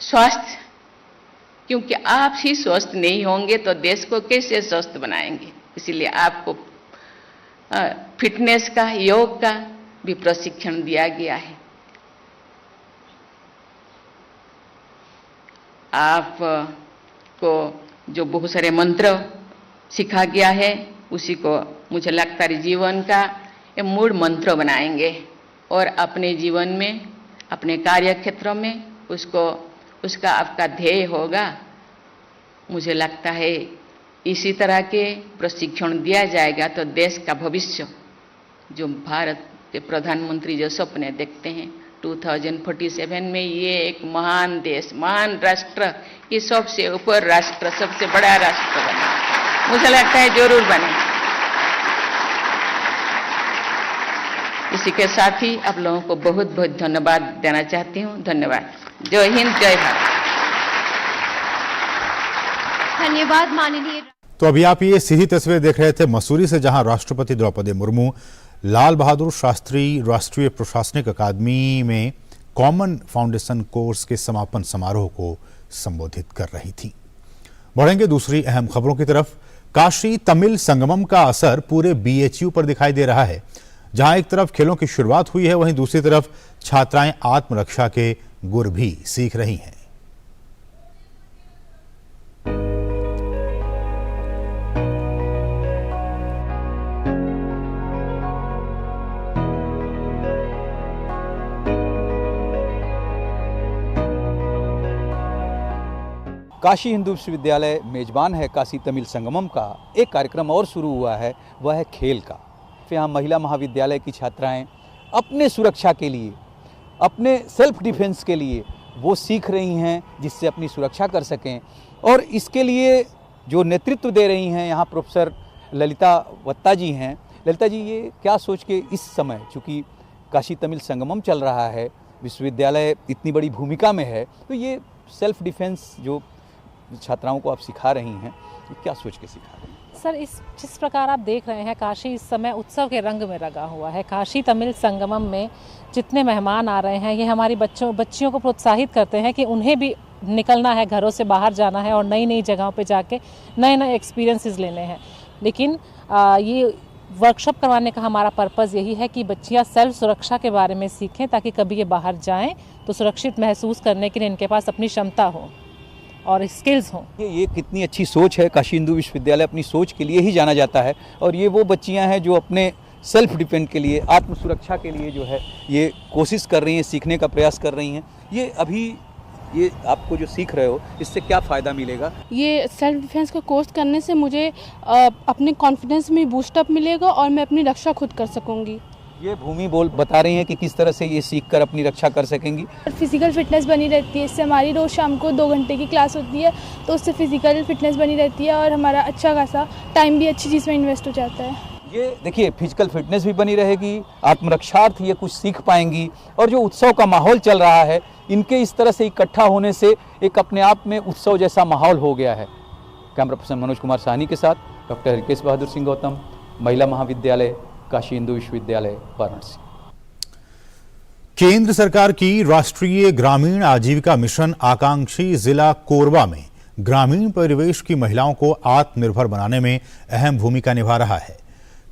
स्वास्थ्य, क्योंकि आप ही स्वस्थ नहीं होंगे तो देश को कैसे स्वस्थ बनाएंगे। इसीलिए आपको फिटनेस का, योग का भी प्रशिक्षण दिया गया है। आपको जो बहुत सारे मंत्र सिखा गया है उसी को मुझे लगता है जीवन का ये मूल मंत्र बनाएंगे और अपने जीवन में, अपने कार्य क्षेत्रों में उसका आपका ध्येय होगा। मुझे लगता है इसी तरह के प्रशिक्षण दिया जाएगा तो देश का भविष्य, जो भारत के प्रधानमंत्री जो सपने देखते हैं 2047 में ये एक महान देश, महान राष्ट्र, ये सबसे ऊपर राष्ट्र, सबसे बड़ा राष्ट्र बने, मुझे लगता है जरूर बने। इसी के साथ ही आप लोगों को बहुत बहुत धन्यवाद देना चाहती हूँ। धन्यवाद। जय हिंद, जय भारत। धन्यवाद माननीय। तो अभी आप ये सीधी तस्वीर देख रहे थे मसूरी से, जहां राष्ट्रपति द्रौपदी मुर्मू लाल बहादुर शास्त्री राष्ट्रीय प्रशासनिक अकादमी में कॉमन फाउंडेशन कोर्स के समापन समारोह को संबोधित कर रही थी। बढ़ेंगे दूसरी अहम खबरों की तरफ। काशी तमिल संगमम का असर पूरे बीएचयू पर दिखाई दे रहा है। जहां एक तरफ खेलों की शुरुआत हुई है, वहीं दूसरी तरफ छात्राएं आत्मरक्षा के गुर भी सीख रही हैं। काशी हिंदू विश्वविद्यालय मेजबान है काशी तमिल संगमम का। एक कार्यक्रम और शुरू हुआ है, वह है खेल का। यहाँ महिला महाविद्यालय की छात्राएं अपने सुरक्षा के लिए, अपने सेल्फ डिफेंस के लिए वो सीख रही हैं जिससे अपनी सुरक्षा कर सकें। और इसके लिए जो नेतृत्व दे रही हैं यहाँ प्रोफेसर ललिता वत्ता जी हैं। ललिता जी, ये क्या सोच के इस समय, चूँकि काशी तमिल संगमम चल रहा है, विश्वविद्यालय इतनी बड़ी भूमिका में है, तो ये सेल्फ डिफेंस जो छात्राओं को आप सिखा रही हैं, ये क्या सोच के सिखा रही हैं? सर, जिस प्रकार आप देख रहे हैं, काशी इस समय उत्सव के रंग में रंगा हुआ है। काशी तमिल संगमम में जितने मेहमान आ रहे हैं, ये हमारी बच्चियों को प्रोत्साहित करते हैं कि उन्हें भी निकलना है, घरों से बाहर जाना है और नई नई जगहों पे जाके नए नए एक्सपीरियंसेस लेने हैं। लेकिन ये वर्कशॉप करवाने का हमारा पर्पज़ यही है कि बच्चियाँ सेल्फ सुरक्षा के बारे में सीखें, ताकि कभी ये बाहर जाएँ तो सुरक्षित महसूस करने के लिए इनके पास अपनी क्षमता हो और स्किल्स हों। ये कितनी अच्छी सोच है। काशी हिंदू विश्वविद्यालय अपनी सोच के लिए ही जाना जाता है और ये वो बच्चियां हैं जो अपने सेल्फ डिफेंस के लिए, आत्म सुरक्षा के लिए जो है ये कोशिश कर रही हैं, सीखने का प्रयास कर रही हैं। ये अभी ये आपको जो सीख रहे हो, इससे क्या फ़ायदा मिलेगा? ये सेल्फ डिफेंस का कोर्स करने से मुझे अपने कॉन्फिडेंस में बूस्टअप मिलेगा और मैं अपनी रक्षा खुद कर सकूँगी। ये भूमि बता रही हैं कि किस तरह से ये सीखकर अपनी रक्षा कर सकेंगी। फिजिकल फिटनेस बनी रहती है, इससे हमारी रोज़ शाम को 2 घंटे की क्लास होती है, तो उससे फिजिकल फिटनेस बनी रहती है और हमारा अच्छा खासा टाइम भी अच्छी चीज़ में इन्वेस्ट हो जाता है। ये देखिए, फिजिकल फिटनेस भी बनी रहेगी, आत्मरक्षार्थ ये कुछ सीख पाएंगी और जो उत्सव का माहौल चल रहा है, इनके इस तरह से इकट्ठा होने से एक अपने आप में उत्सव जैसा माहौल हो गया है। कैमरा पर्सन मनोज कुमार साहनी के साथ डॉक्टर हरकेश बहादुर सिंह गौतम, महिला महाविद्यालय, काशी हिंदू विश्वविद्यालय, वाराणसी। केंद्र सरकार की राष्ट्रीय ग्रामीण आजीविका मिशन आकांक्षी जिला कोरबा में ग्रामीण परिवेश की महिलाओं को आत्मनिर्भर बनाने में अहम भूमिका निभा रहा है।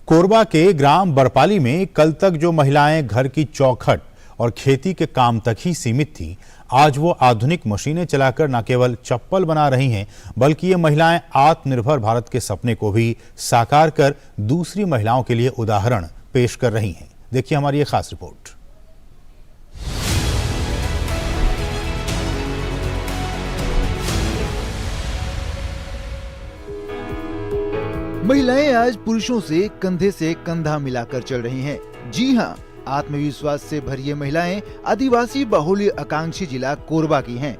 कोरबा के ग्राम बरपाली में कल तक जो महिलाएं घर की चौखट और खेती के काम तक ही सीमित थीं, आज वो आधुनिक मशीनें चलाकर न केवल चप्पल बना रही हैं, बल्कि ये महिलाएं आत्मनिर्भर भारत के सपने को भी साकार कर दूसरी महिलाओं के लिए उदाहरण पेश कर रही हैं। देखिए हमारी ये खास रिपोर्ट। महिलाएं आज पुरुषों से कंधा मिलाकर चल रही हैं। जी हां, आत्मविश्वास से भरी ये महिलाएं आदिवासी बहुल्य आकांक्षी जिला कोरबा की हैं।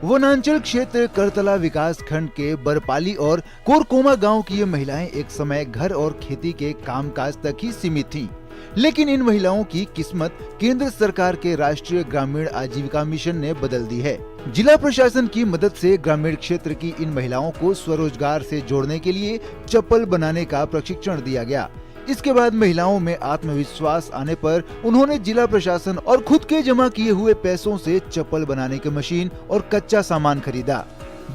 वनांचल क्षेत्र करतला विकास खंड के बरपाली और कोरकोमा गांव की ये महिलाएं एक समय घर और खेती के कामकाज तक ही सीमित थीं। लेकिन इन महिलाओं की किस्मत केंद्र सरकार के राष्ट्रीय ग्रामीण आजीविका मिशन ने बदल दी है। जिला प्रशासन की मदद से ग्रामीण क्षेत्र की इन महिलाओं को स्वरोजगार से जोड़ने के लिए चप्पल बनाने का प्रशिक्षण दिया गया। इसके बाद महिलाओं में आत्मविश्वास आने पर उन्होंने जिला प्रशासन और खुद के जमा किए हुए पैसों से चप्पल बनाने की मशीन और कच्चा सामान खरीदा।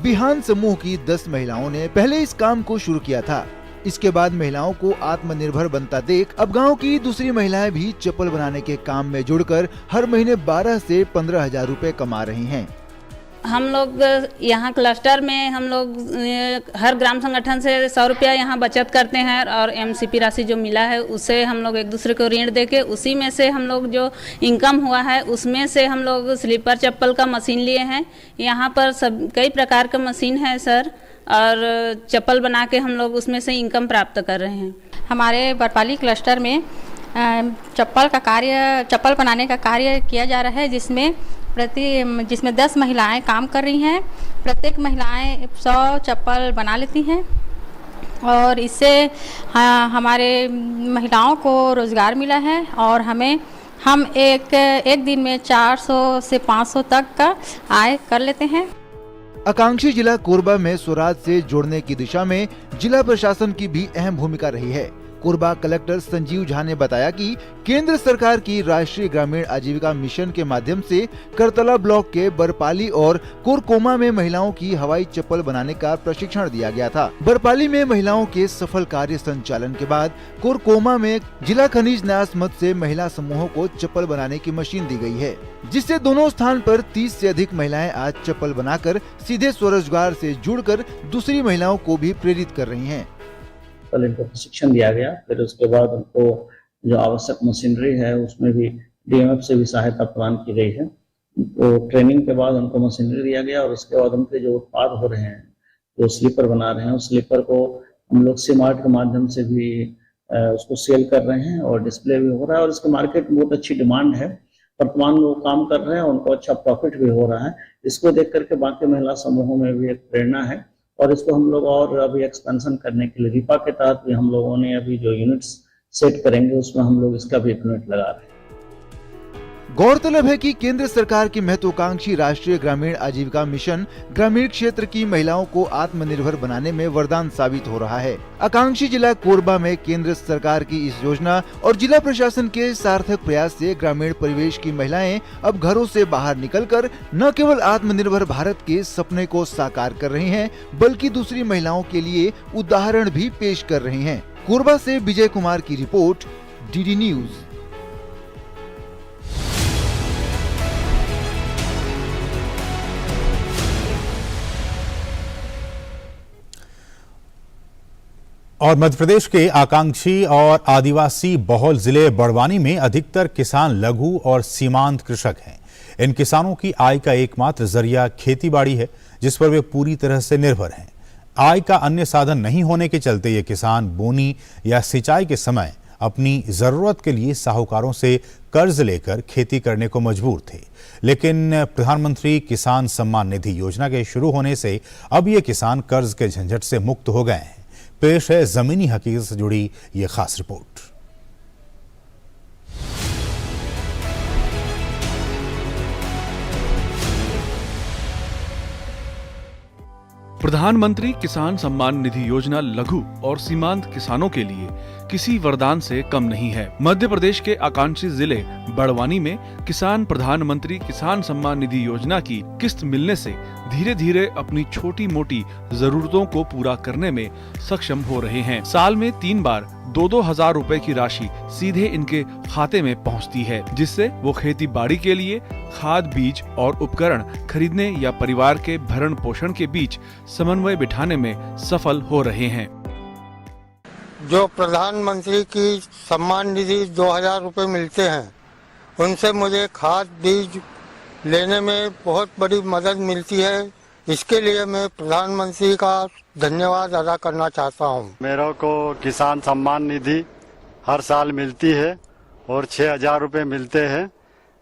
बिहान समूह की 10 महिलाओं ने पहले इस काम को शुरू किया था। इसके बाद महिलाओं को आत्मनिर्भर बनता देख अब गांव की दूसरी महिलाएं भी चप्पल बनाने के काम में जुड़कर हर महीने 12 से 15 हजार रुपए कमा रही हैं। हम लोग यहाँ क्लस्टर में हम लोग हर ग्राम संगठन से 100 रुपया यहाँ बचत करते हैं और एमसीपी राशि जो मिला है उससे हम लोग एक दूसरे को ऋण देके उसी में से हम लोग जो इनकम हुआ है उसमें से हम लोग स्लीपर चप्पल का मशीन लिए हैं। यहाँ पर सब कई प्रकार का मशीन है सर, और चप्पल बना के हम लोग उसमें से इनकम प्राप्त कर रहे हैं। हमारे बरपाली क्लस्टर में चप्पल बनाने का कार्य किया जा रहा है, जिसमें 10 महिलाएं काम कर रही हैं। प्रत्येक महिलाएं 100 चप्पल बना लेती हैं और इससे हमारे महिलाओं को रोज़गार मिला है और हम एक दिन में 400 से 500 तक का आय कर लेते हैं। आकांक्षी जिला कोरबा में स्वराज से जोड़ने की दिशा में जिला प्रशासन की भी अहम भूमिका रही है। कोरबा कलेक्टर संजीव झा ने बताया कि केंद्र सरकार की राष्ट्रीय ग्रामीण आजीविका मिशन के माध्यम से करतला ब्लॉक के बरपाली और कोरकोमा में महिलाओं की हवाई चप्पल बनाने का प्रशिक्षण दिया गया था। बरपाली में महिलाओं के सफल कार्य संचालन के बाद कोरकोमा में जिला खनिज न्यास मद से महिला समूहों को चप्पल बनाने की मशीन दी गई है, जिससे दोनों स्थान पर 30 से अधिक महिलाएं आज चप्पल बनाकर सीधे स्वरोजगार से जुड़कर दूसरी महिलाओं को भी प्रेरित कर रही हैं। कल इनको प्रशिक्षण दिया गया, फिर उसके बाद उनको जो आवश्यक मशीनरी है उसमें भी डीएमएफ से भी सहायता प्रदान की गई है। तो ट्रेनिंग के बाद उनको मशीनरी दिया गया और उसके बाद उनके जो उत्पाद हो रहे हैं, जो स्लीपर बना रहे हैं, उस स्लीपर को हम लोग सीमार्ट के माध्यम से भी उसको सेल कर रहे हैं और डिस्प्ले भी हो रहा है और इसके मार्केट में बहुत अच्छी डिमांड है। वर्तमान वो काम कर रहे हैं, उनको अच्छा प्रॉफिट भी हो रहा है। इसको देख करके बाकी महिला समूहों में भी एक प्रेरणा है और इसको हम लोग और अभी एक्सपेंशन करने के लिए रिपा के तहत भी हम लोगों ने अभी जो यूनिट्स सेट करेंगे उसमें हम लोग इसका भी एक यूनिट लगा रहे हैं। गौरतलब है कि केंद्र सरकार की महत्वाकांक्षी राष्ट्रीय ग्रामीण आजीविका मिशन ग्रामीण क्षेत्र की महिलाओं को आत्मनिर्भर बनाने में वरदान साबित हो रहा है। आकांक्षी जिला कोरबा में केंद्र सरकार की इस योजना और जिला प्रशासन के सार्थक प्रयास से ग्रामीण परिवेश की महिलाएं अब घरों से बाहर निकलकर न केवल आत्मनिर्भर भारत के सपने को साकार कर रही हैं, बल्कि दूसरी महिलाओं के लिए उदाहरण भी पेश कर रही हैं। कोरबा से विजय कुमार की रिपोर्ट, डीडी न्यूज। और मध्य प्रदेश के आकांक्षी और आदिवासी बहुल जिले बड़वानी में अधिकतर किसान लघु और सीमांत कृषक हैं। इन किसानों की आय का एकमात्र जरिया खेतीबाड़ी है, जिस पर वे पूरी तरह से निर्भर हैं। आय का अन्य साधन नहीं होने के चलते ये किसान बोनी या सिंचाई के समय अपनी जरूरत के लिए साहूकारों से कर्ज लेकर खेती करने को मजबूर थे। लेकिन प्रधानमंत्री किसान सम्मान निधि योजना के शुरू होने से अब ये किसान कर्ज के झंझट से मुक्त हो गए हैं। पेश है जमीनी हकीकत से जुड़ी ये खास रिपोर्ट। प्रधानमंत्री किसान सम्मान निधि योजना लघु और सीमांत किसानों के लिए किसी वरदान से कम नहीं है। मध्य प्रदेश के आकांक्षी जिले बड़वानी में किसान प्रधानमंत्री किसान सम्मान निधि योजना की किस्त मिलने से धीरे धीरे अपनी छोटी मोटी जरूरतों को पूरा करने में सक्षम हो रहे हैं। साल में 3 बार 2-2 हजार रुपए की राशि सीधे इनके खाते में पहुंचती है, जिससे वो खेती बाड़ी के लिए खाद, बीज और उपकरण खरीदने या परिवार के भरण पोषण के बीच समन्वय बिठाने में सफल हो रहे हैं। जो प्रधानमंत्री की सम्मान निधि 2000 रुपए मिलते हैं, उनसे मुझे खाद बीज लेने में बहुत बड़ी मदद मिलती है। इसके लिए मैं प्रधानमंत्री का धन्यवाद अदा करना चाहता हूँ। मेरे को किसान सम्मान निधि हर साल मिलती है और 6000 रुपये मिलते हैं।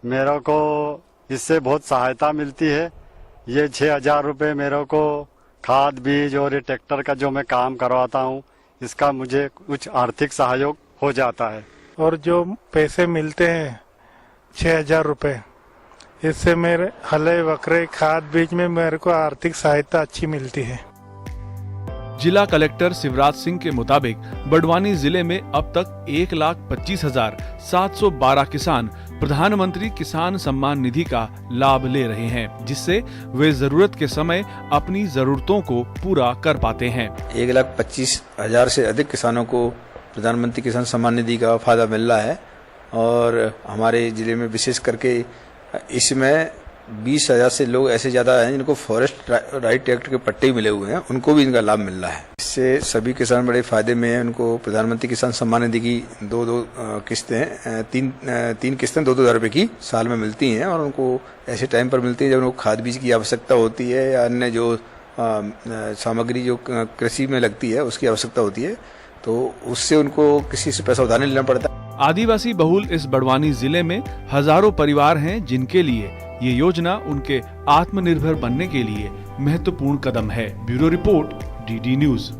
मेरे को इससे बहुत सहायता मिलती है। ये 6000 रुपये मेरे को खाद बीज और ये ट्रैक्टर का जो मैं काम करवाता हूँ, इसका मुझे कुछ आर्थिक सहयोग हो जाता है। और जो पैसे मिलते हैं 6000 रुपये, इससे मेरे हले बकरे खाद बीज में मेरे को आर्थिक सहायता अच्छी मिलती है। जिला कलेक्टर शिवराज सिंह के मुताबिक बड़वानी जिले में अब तक 1,25,712 किसान प्रधानमंत्री किसान सम्मान निधि का लाभ ले रहे हैं, जिससे वे जरूरत के समय अपनी जरूरतों को पूरा कर पाते हैं। 1,25,000 से अधिक किसानों को प्रधानमंत्री किसान सम्मान निधि का फायदा मिल रहा है और हमारे जिले में विशेष करके इसमें 20,000 से लोग ऐसे ज्यादा हैं जिनको फॉरेस्ट राइट एक्ट के पट्टे मिले हुए हैं, उनको भी इनका लाभ मिल रहा है। इससे सभी किसान बड़े फायदे में हैं। उनको प्रधानमंत्री किसान सम्मान निधि की दो किस्तें, तीन किस्तें 2-2 हज़ार रुपए की साल में मिलती हैं और उनको ऐसे टाइम पर मिलती है जब उनको खाद बीज की आवश्यकता होती है या अन्य जो सामग्री जो कृषि में लगती है उसकी आवश्यकता होती है, तो उससे उनको किसी से पैसा उधार नहीं लेना पड़ता। आदिवासी बहुल इस बड़वानी जिले में हजारों परिवार हैं जिनके लिए ये योजना उनके आत्मनिर्भर बनने के लिए महत्वपूर्ण कदम है। Bureau report, DD news.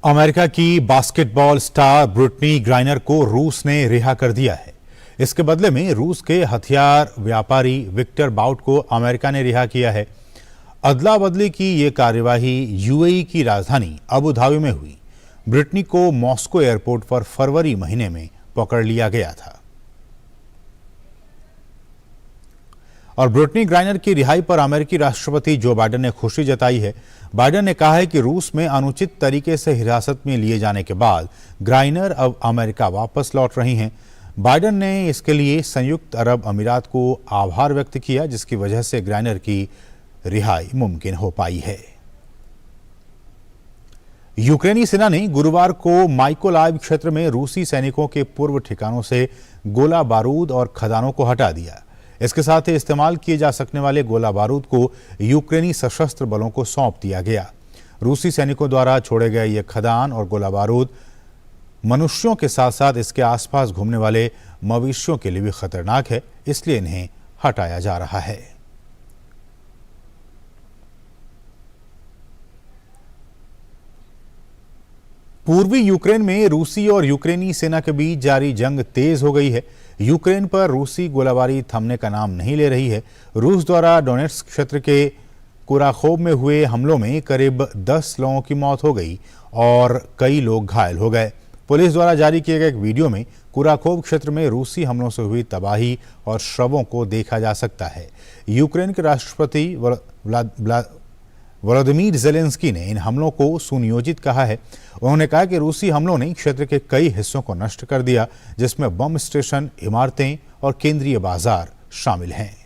America की बास्केटबॉल स्टार ब्रिटनी ग्राइनर को रूस ने रिहा कर दिया है। इसके बदले में रूस के हथियार व्यापारी विक्टर बाउट को अमेरिका ने रिहा किया है। अदला बदली की ये कार्यवाही यूएई की राजधानी अबू धाबी में हुई। ब्रिटनी को मॉस्को एयरपोर्ट पर फरवरी महीने में पकड़ लिया गया था और ब्रिटनी ग्राइनर की रिहाई पर अमेरिकी राष्ट्रपति जो बाइडेन ने खुशी जताई है। बाइडेन ने कहा है कि रूस में अनुचित तरीके से हिरासत में लिए जाने के बाद ग्राइनर अब अमेरिका वापस लौट रही हैं। बाइडेन ने इसके लिए संयुक्त अरब अमीरात को आभार व्यक्त किया, जिसकी वजह से ग्राइनर की रिहाई मुमकिन हो पाई है। यूक्रेनी सेना ने गुरुवार को माइकोलाइव क्षेत्र में रूसी सैनिकों के पूर्व ठिकानों से गोला बारूद और खदानों को हटा दिया। इसके साथ ही इस्तेमाल किए जा सकने वाले गोला बारूद को यूक्रेनी सशस्त्र बलों को सौंप दिया गया। रूसी सैनिकों द्वारा छोड़े गए ये खदान और गोला बारूद मनुष्यों के साथ साथ इसके आसपास घूमने वाले मवेशियों के लिए भी खतरनाक है, इसलिए इन्हें हटाया जा रहा है। पूर्वी यूक्रेन में रूसी और यूक्रेनी सेना के बीच जारी जंग तेज हो गई है। यूक्रेन पर रूसी गोलाबारी थमने का नाम नहीं ले रही है। रूस द्वारा डोनेट्स्क क्षेत्र के कुराखोव में हुए हमलों में करीब 10 लोगों की मौत हो गई और कई लोग घायल हो गए। पुलिस द्वारा जारी किए गए एक वीडियो में कुराखोव क्षेत्र में रूसी हमलों से हुई तबाही और शवों को देखा जा सकता है। यूक्रेन के राष्ट्रपति वोलोदिमीर ज़ेलेंस्की ने इन हमलों को सुनियोजित कहा है। उन्होंने कहा कि रूसी हमलों ने क्षेत्र के कई हिस्सों को नष्ट कर दिया, जिसमें बम स्टेशन, इमारतें और केंद्रीय बाजार शामिल हैं।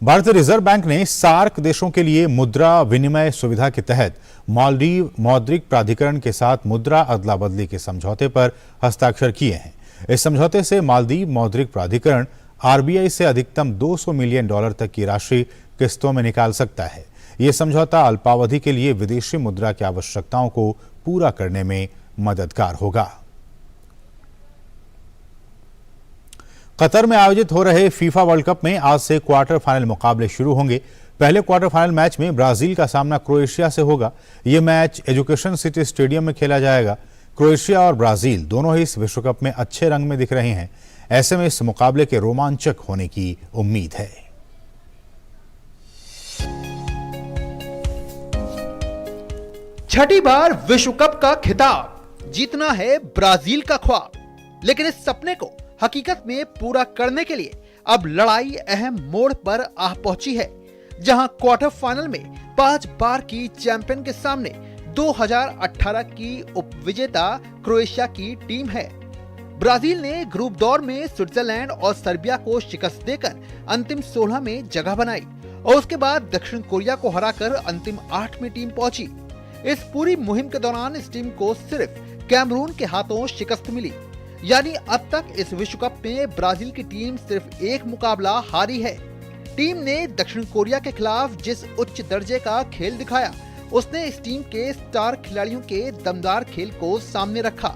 भारतीय रिजर्व बैंक ने सार्क देशों के लिए मुद्रा विनिमय सुविधा के तहत मालदीव मौद्रिक प्राधिकरण के साथ मुद्रा अदला बदली के समझौते पर हस्ताक्षर किए हैं। इस समझौते से मालदीव मौद्रिक प्राधिकरण आरबीआई से अधिकतम $200 मिलियन तक की राशि किस्तों में निकाल सकता है। यह समझौता अल्पावधि के लिए विदेशी मुद्रा की आवश्यकताओं को पूरा करने में मददगार होगा। कतर में आयोजित हो रहे फीफा वर्ल्ड कप में आज से क्वार्टर फाइनल मुकाबले शुरू होंगे। पहले क्वार्टर फाइनल मैच में ब्राजील का सामना क्रोएशिया से होगा। यह मैच एजुकेशन सिटी स्टेडियम में खेला जाएगा। क्रोएशिया और ब्राजील दोनों ही इस विश्व कप में अच्छे रंग में दिख रहे हैं। ऐसे में इस मुकाबले के रोमांचक होने की उम्मीद है। छठी बार विश्व कप का खिताब जीतना है ब्राजील का ख्वाब, लेकिन इस सपने को हकीकत में पूरा करने के लिए अब लड़ाई अहम मोड़ पर आ पहुंची है, जहां क्वार्टर फाइनल में 5 बार की चैंपियन के सामने 2018 की उपविजेता क्रोएशिया की टीम है। ब्राजील ने ग्रुप दौर में स्विट्जरलैंड और सर्बिया को शिकस्त देकर अंतिम 16 में जगह बनाई और उसके बाद दक्षिण कोरिया को हराकर अंतिम 8 में टीम पहुंची। इस पूरी मुहिम के दौरान इस टीम को सिर्फ कैमरून के हाथों शिकस्त मिली, यानी अब तक इस विश्व कप में ब्राजील की टीम सिर्फ एक मुकाबला हारी है। टीम ने दक्षिण कोरिया के खिलाफ जिस उच्च दर्जे का खेल दिखाया, उसने इस टीम के स्टार खिलाड़ियों के दमदार खेल को सामने रखा,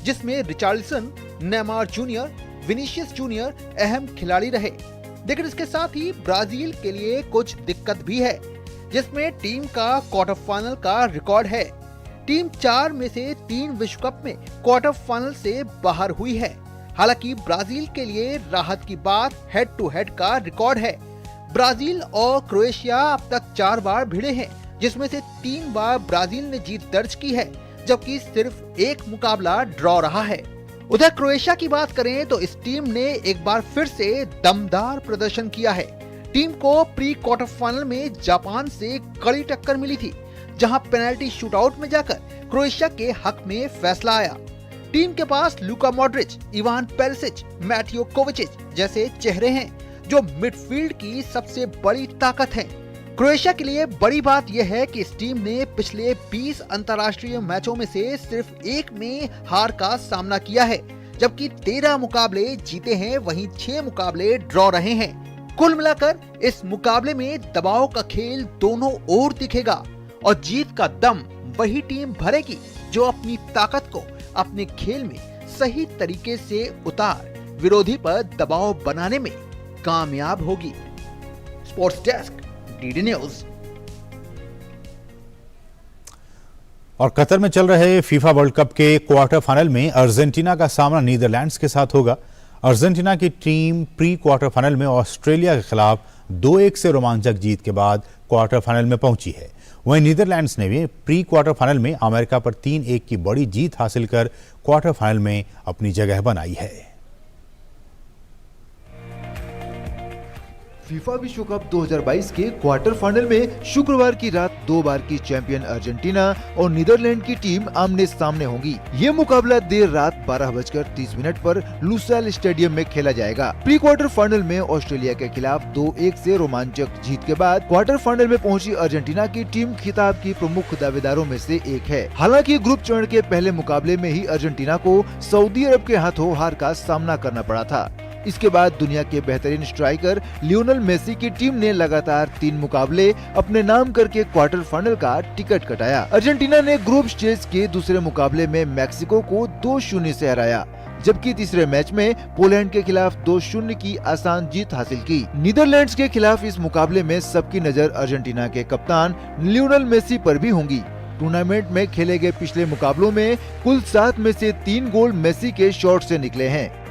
जिसमें Richarlison, Neymar junior, Vinicius junior अहम खिलाड़ी रहे। लेकिन इसके साथ ही ब्राजील के लिए कुछ दिक्कत भी है, जिसमें टीम का क्वार्टर फाइनल का रिकॉर्ड है। टीम 4 में से 3 विश्व कप में क्वार्टर फाइनल से बाहर हुई है। हालांकि ब्राजील के लिए राहत की बात हेड टू हेड का रिकॉर्ड है। ब्राजील और क्रोएशिया अब तक 4 बार भिड़े हैं, जिसमें से 3 बार ब्राजील ने जीत दर्ज की है, जबकि सिर्फ एक मुकाबला ड्रॉ रहा है। उधर क्रोएशिया की बात करें तो इस टीम ने एक बार फिर से दमदार प्रदर्शन किया है। टीम को प्री क्वार्टर फाइनल में जापान से कड़ी टक्कर मिली थी, जहां पेनल्टी शूटआउट में जाकर क्रोएशिया के हक में फैसला आया। टीम के पास Luka Modric, Ivan Perisic, Mateo Kovacic जैसे चेहरे हैं, जो मिडफील्ड की सबसे बड़ी ताकत हैं। क्रोएशिया के लिए बड़ी बात यह है कि इस टीम ने पिछले 20 अंतर्राष्ट्रीय मैचों में से सिर्फ 1 में हार का सामना किया है, जबकि 13 मुकाबले जीते हैं, वहीं 6 मुकाबले ड्रॉ रहे हैं। कुल मिलाकर इस मुकाबले में दबाव का खेल दोनों ओर दिखेगा और जीत का दम वही टीम भरेगी जो अपनी ताकत को अपने खेल में सही तरीके से उतार विरोधी पर दबाव बनाने में कामयाब होगी। Sports desk, DD news. और कतर में चल रहे फीफा वर्ल्ड कप के क्वार्टर फाइनल में अर्जेंटीना का सामना नीदरलैंड्स के साथ होगा। अर्जेंटीना की टीम प्री क्वार्टर फाइनल में ऑस्ट्रेलिया के खिलाफ 2-1 से रोमांचक जीत के बाद क्वार्टर फाइनल में पहुंची है। वहीं नीदरलैंड्स ने भी प्री क्वार्टर फाइनल में अमेरिका पर 3-1 की बड़ी जीत हासिल कर क्वार्टर फाइनल में अपनी जगह बनाई है। फीफा विश्व कप 2022 के क्वार्टर फाइनल में शुक्रवार की रात 2 बार की चैंपियन अर्जेंटीना और नीदरलैंड की टीम आमने सामने होंगी। ये मुकाबला देर रात 12:30 पर लुसैल स्टेडियम में खेला जाएगा। प्री क्वार्टर फाइनल में ऑस्ट्रेलिया के खिलाफ 2-1 से रोमांचक जीत के बाद क्वार्टर फाइनल में पहुंची अर्जेंटीना की टीम खिताब की प्रमुख दावेदारों में से एक है। हालांकि ग्रुप चरण के पहले मुकाबले में ही अर्जेंटीना को सऊदी अरब के हाथों हार का सामना करना पड़ा था। इसके बाद दुनिया के बेहतरीन स्ट्राइकर लियोनेल मेसी की टीम ने लगातार 3 मुकाबले अपने नाम करके क्वार्टर फाइनल का टिकट कटाया। अर्जेंटीना ने ग्रुप स्टेज के दूसरे मुकाबले में मैक्सिको को 2-0 से हराया, जबकि तीसरे मैच में पोलैंड के खिलाफ 2-0 की आसान जीत हासिल की। नीदरलैंड्स के खिलाफ इस मुकाबले में सबकी नजर अर्जेंटीना के कप्तान लियोनेल मेसी पर भी होंगी। टूर्नामेंट में खेले गए पिछले मुकाबलों में कुल 7 में से 3 गोल मेसी के शॉट से निकले हैं।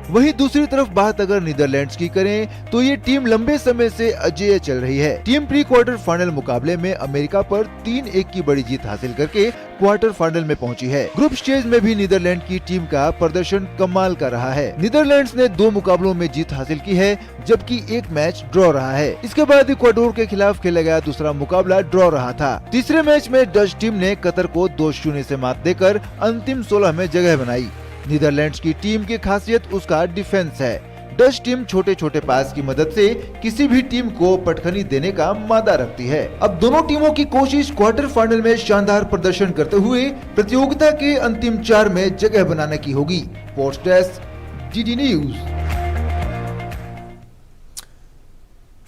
वहीं दूसरी तरफ बात अगर नीदरलैंड्स की करें तो ये टीम लंबे समय से अजेय चल रही है। टीम प्री क्वार्टर फाइनल मुकाबले में अमेरिका पर 3-1 की बड़ी जीत हासिल करके क्वार्टर फाइनल में पहुंची है। ग्रुप स्टेज में भी नीदरलैंड की टीम का प्रदर्शन कमाल का रहा है। नीदरलैंड्स ने 2 मुकाबलों में जीत हासिल की है, जबकि 1 मैच ड्रॉ रहा है। इसके बाद इक्वाडोर के खिलाफ खेला गया दूसरा मुकाबला ड्रॉ रहा था। तीसरे मैच में डच टीम ने कतर को 2-0 से मात देकर अंतिम 16 में जगह बनाई। नीदरलैंड्स की टीम की खासियत उसका डिफेंस है। डच टीम छोटे छोटे पास की मदद से किसी भी टीम को पटखनी देने का मादा रखती है। अब दोनों टीमों की कोशिश क्वार्टर फाइनल में शानदार प्रदर्शन करते हुए प्रतियोगिता के अंतिम 4 में जगह बनाने की होगी। Sports desk, DD news.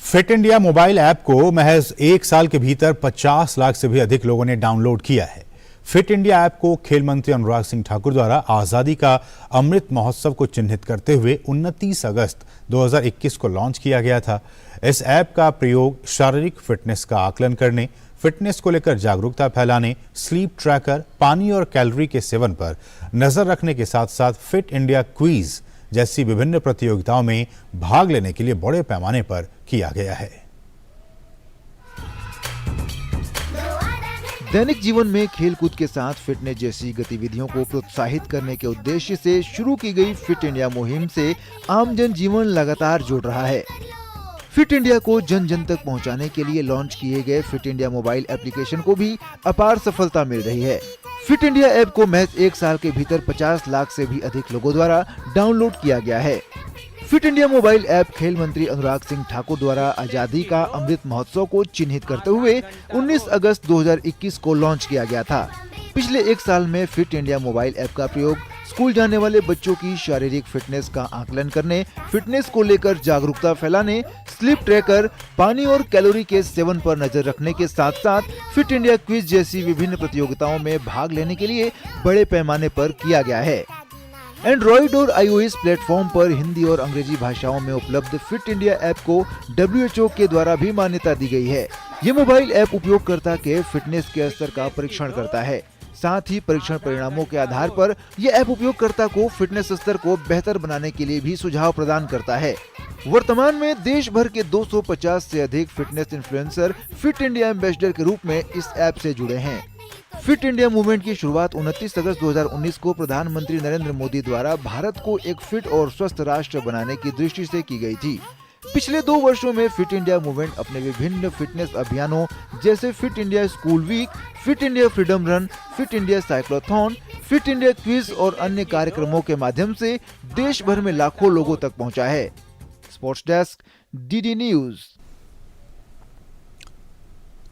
Fit India mobile app को महज 1 साल के भीतर 50 लाख से भी अधिक लोगों ने डाउनलोड किया है। फिट इंडिया ऐप को खेल मंत्री अनुराग सिंह ठाकुर द्वारा आजादी का अमृत महोत्सव को चिन्हित करते हुए 29 अगस्त 2021 को लॉन्च किया गया था। इस ऐप का प्रयोग शारीरिक फिटनेस का आकलन करने, फिटनेस को लेकर जागरूकता फैलाने, स्लीप ट्रैकर, पानी और कैलोरी के सेवन पर नजर रखने के साथ साथ फिट इंडिया क्विज जैसी विभिन्न प्रतियोगिताओं में भाग लेने के लिए बड़े पैमाने पर किया गया है। दैनिक जीवन में खेलकूद के साथ फिटनेस जैसी गतिविधियों को प्रोत्साहित करने के उद्देश्य से शुरू की गई फिट इंडिया मुहिम से आम जन जीवन लगातार जुड़ रहा है। फिट इंडिया को जन जन तक पहुंचाने के लिए लॉन्च किए गए फिट इंडिया मोबाइल एप्लीकेशन को भी अपार सफलता मिल रही है। फिट इंडिया ऐप को महज 1 साल के भीतर 50 लाख से भी अधिक लोगों द्वारा डाउनलोड किया गया है। फिट इंडिया मोबाइल ऐप खेल मंत्री अनुराग सिंह ठाकुर द्वारा आजादी का अमृत महोत्सव को चिन्हित करते हुए 19 अगस्त 2021 को लॉन्च किया गया था। पिछले 1 साल में फिट इंडिया मोबाइल ऐप का प्रयोग स्कूल जाने वाले बच्चों की शारीरिक फिटनेस का आकलन करने, फिटनेस को लेकर जागरूकता फैलाने, स्लीप ट्रैकर, पानी और कैलोरी के सेवन पर नजर रखने के साथ साथ फिट इंडिया क्विज जैसी विभिन्न प्रतियोगिताओं में भाग लेने के लिए बड़े पैमाने पर किया गया है। एंड्रॉइड और iOS प्लेटफॉर्म पर हिंदी और अंग्रेजी भाषाओं में उपलब्ध फिट इंडिया ऐप को WHO के द्वारा भी मान्यता दी गई है। ये मोबाइल ऐप उपयोगकर्ता के फिटनेस के स्तर का परीक्षण करता है। साथ ही परीक्षण परिणामों के आधार पर यह ऐप उपयोगकर्ता को फिटनेस स्तर को बेहतर बनाने के लिए भी सुझाव प्रदान करता है। वर्तमान में देश भर के 250 से अधिक fitness influencer fit India ambassador के रूप में इस ऐप से जुड़े हैं। फिट इंडिया मूवमेंट की शुरुआत 29 अगस्त 2019 को प्रधानमंत्री नरेंद्र मोदी द्वारा भारत को एक फिट और स्वस्थ राष्ट्र बनाने की दृष्टि से की गई थी। पिछले 2 वर्षों में फिट इंडिया मूवमेंट अपने विभिन्न फिटनेस अभियानों जैसे fit India school week, fit India freedom run, fit India cyclothon, fit India quiz और अन्य कार्यक्रमों के माध्यम से देश भर में लाखों लोगों तक पहुंचा है। Sports desk, DD news.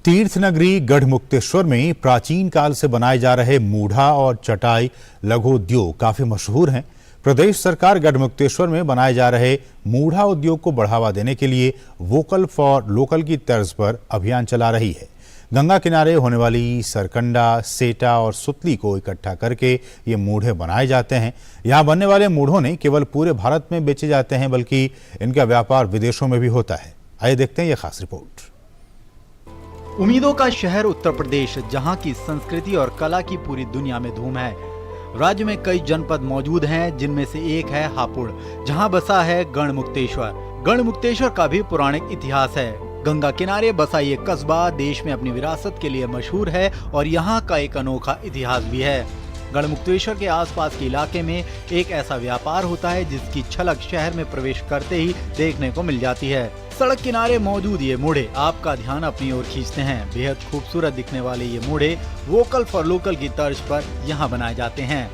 तीर्थ नगरी गढ़मुक्तेश्वर में प्राचीन काल से बनाए जा रहे मूढ़ा और चटाई लघु उद्योग काफी मशहूर हैं। प्रदेश सरकार गढ़मुक्तेश्वर में बनाए जा रहे मूढ़ा उद्योग को बढ़ावा देने के लिए वोकल फॉर लोकल की तर्ज पर अभियान चला रही है। गंगा किनारे होने वाली सरकंडा, सेटा और सुतली को इकट्ठा करके ये मूढ़े बनाए जाते हैं। यहाँ बनने वाले मूढ़ों ने केवल पूरे भारत में बेचे जाते हैं, बल्कि इनका व्यापार विदेशों में भी होता है। आइए देखते हैं ये खास रिपोर्ट। उम्मीदों का शहर उत्तर प्रदेश, जहां की संस्कृति और कला की पूरी दुनिया में धूम है। राज्य में कई जनपद मौजूद हैं, जिनमें से एक है हापुड़, जहां बसा है गढ़मुक्तेश्वर। गढ़मुक्तेश्वर का भी पौराणिक इतिहास है। गंगा किनारे बसा ये कस्बा देश में अपनी विरासत के लिए मशहूर है और यहाँ का एक अनोखा इतिहास भी है। गढ़मुक्तेश्वर के आसपास के इलाके में एक ऐसा व्यापार होता है जिसकी झलक शहर में प्रवेश करते ही देखने को मिल जाती है। सड़क किनारे मौजूद ये मूढ़े आपका ध्यान अपनी ओर खींचते हैं। बेहद खूबसूरत दिखने वाले ये मूढ़े वोकल फॉर लोकल की तर्ज पर यहाँ बनाए जाते हैं।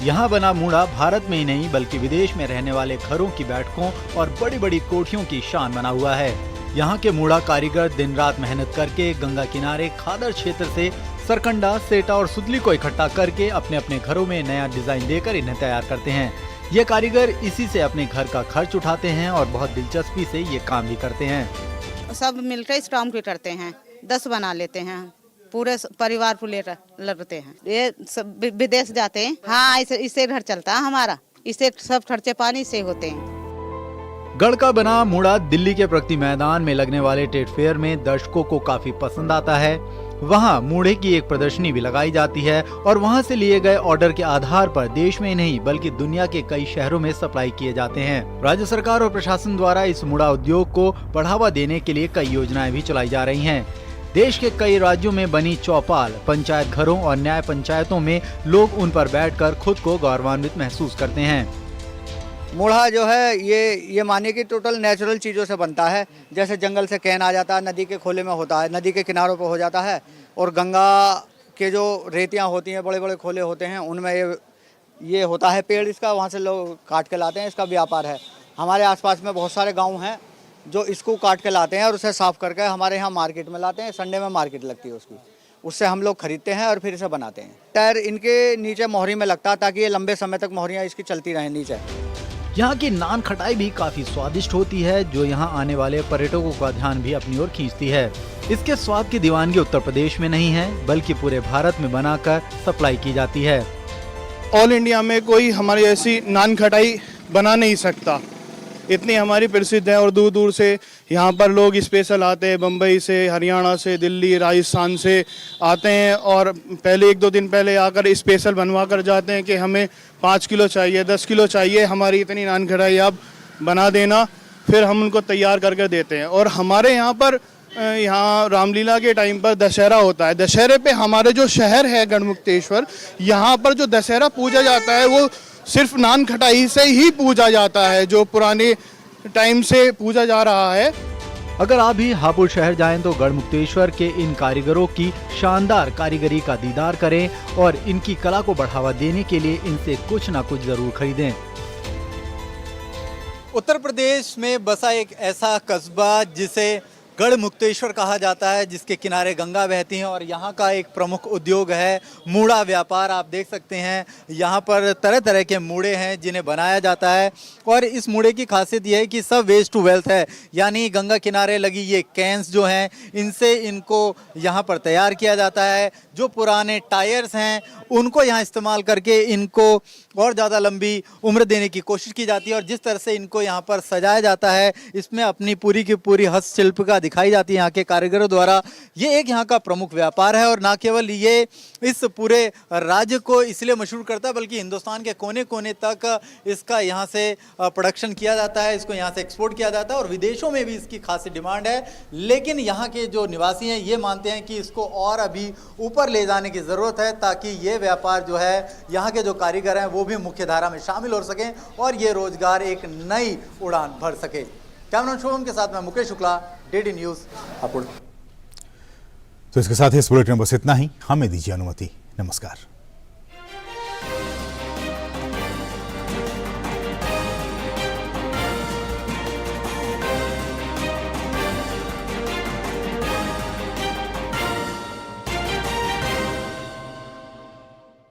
यहाँ बना मूढ़ा भारत में ही नहीं बल्कि विदेश में रहने वाले घरों की बैठकों और बड़ी बड़ी कोठियों की शान बना हुआ है। यहाँ के मूढ़ा कारीगर दिन रात मेहनत करके गंगा किनारे खादर क्षेत्र से सरकंडा, सेटा और सुतली को इकट्ठा करके अपने अपने घरों में नया डिजाइन देकर इन्हें तैयार करते हैं। ये कारीगर इसी से अपने घर का खर्च उठाते हैं और बहुत दिलचस्पी से ये काम भी करते हैं। सब मिलकर स्टॉम्प भी करते हैं, 10 बना लेते हैं, पूरे परिवार को लेते हैं। ये सब विदेश जाते हैं। हाँ, इससे घर चलता है हमारा, इससे सब खर्चे पानी से होते हैं। गढ़ का बना मूढ़ा दिल्ली के प्रगति मैदान में लगने वाले ट्रेड फेयर में दर्शकों को काफी पसंद आता है। वहां मूढ़े की एक प्रदर्शनी भी लगाई जाती है और वहां से लिए गए ऑर्डर के आधार पर देश में नहीं बल्कि दुनिया के कई शहरों में सप्लाई किए जाते हैं। राज्य सरकार और प्रशासन द्वारा इस मूढ़ा उद्योग को बढ़ावा देने के लिए कई योजनाएं भी चलाई जा रही हैं। देश के कई राज्यों में बनी चौपाल, पंचायत घरों और न्याय पंचायतों में लोग उन पर बैठकर खुद को गौरवान्वित महसूस करते हैं। मूढ़ा जो है ये मानिए कि टोटल नेचुरल चीज़ों से बनता है। जैसे जंगल से कैन आ जाता है, नदी के खोले में होता है, नदी के किनारों पर हो जाता है, और गंगा के जो रेतियाँ होती हैं, बड़े बड़े खोले होते हैं, उनमें ये होता है पेड़ इसका, वहाँ से लोग काट के लाते हैं। इसका व्यापार है। हमारे आसपास में बहुत सारे गाँव हैं जो इसको काट के लाते हैं और उसे साफ़ करके हमारे यहाँ मार्केट में लाते हैं। संडे में मार्केट लगती है उसकी, उससे हम लोग खरीदते हैं और फिर इसे बनाते हैं। टायर इनके नीचे मोहरी में लगता है ताकि ये लंबे समय तक मोहरियाँ इसकी चलती रहें नीचे। यहाँ की नान खटाई भी काफी स्वादिष्ट होती है, जो यहाँ आने वाले पर्यटकों का ध्यान भी अपनी ओर खींचती है। इसके स्वाद की दीवानगी उत्तर प्रदेश में नहीं है बल्कि पूरे भारत में बनाकर सप्लाई की जाती है। ऑल इंडिया में कोई हमारी ऐसी नान खटाई बना नहीं सकता, इतनी हमारी प्रसिद्ध है। और दूर दूर से यहाँ पर लोग स्पेशल आते हैं, बम्बई से, हरियाणा से, दिल्ली, राजस्थान से आते हैं और पहले 1-2 दिन पहले आकर स्पेशल बनवा कर जाते हैं कि हमें 5 किलो चाहिए, 10 किलो चाहिए, हमारी इतनी नान खटाई आप बना देना। फिर हम उनको तैयार करके देते हैं। और हमारे यहाँ पर यहाँ रामलीला के टाइम पर दशहरा होता है। दशहरे पे हमारे जो शहर है गढ़मुक्तेश्वर, यहाँ पर जो दशहरा पूजा जाता है वो सिर्फ नान खटाई से ही पूजा जाता है, जो पुराने टाइम से पूजा जा रहा है। अगर आप भी हापुड़ शहर जाएं तो गढ़मुक्तेश्वर के इन कारीगरों की शानदार कारीगरी का दीदार करें और इनकी कला को बढ़ावा देने के लिए इनसे कुछ ना कुछ जरूर खरीदें। उत्तर प्रदेश में बसा एक ऐसा कस्बा जिसे गढ़मुक्तेश्वर कहा जाता है, जिसके किनारे गंगा बहती है और यहाँ का एक प्रमुख उद्योग है मूड़ा व्यापार। आप देख सकते हैं यहाँ पर तरह तरह के मूड़े हैं जिन्हें बनाया जाता है और इस मूड़े की खासियत यह है कि सब वेस्ट टू वेल्थ है, यानी गंगा किनारे लगी ये कैंस जो हैं इनसे इनको यहाँ पर तैयार किया जाता है। जो पुराने टायर्स हैं उनको यहाँ इस्तेमाल करके इनको और ज़्यादा लंबी उम्र देने की कोशिश की जाती है और जिस तरह से इनको यहाँ पर सजाया जाता है इसमें अपनी पूरी की पूरी हस्तशिल्प का दिखाई जाती है यहाँ के कारीगरों द्वारा। ये एक यहाँ का प्रमुख व्यापार है और ना केवल ये इस पूरे राज्य को इसलिए मशहूर करता है बल्कि हिंदुस्तान के कोने कोने तक इसका यहाँ से प्रोडक्शन किया जाता है, इसको यहाँ से एक्सपोर्ट किया जाता है और विदेशों में भी इसकी खासी डिमांड है। लेकिन यहाँ के जो निवासी हैं ये मानते हैं कि इसको और अभी ऊपर ले जाने की ज़रूरत है ताकि ये व्यापार जो है यहाँ के जो कारीगर हैं वो भी मुख्य धारा में शामिल हो सकें और ये रोजगार एक नई उड़ान भर सके। कैमरामैन शुभम के साथ मैं मुकेश शुक्ला, DD न्यूज़, हापुड़। तो इसके साथ ही इस बुलेटिन में बस इतना ही। हमें दीजिए अनुमति। नमस्कार।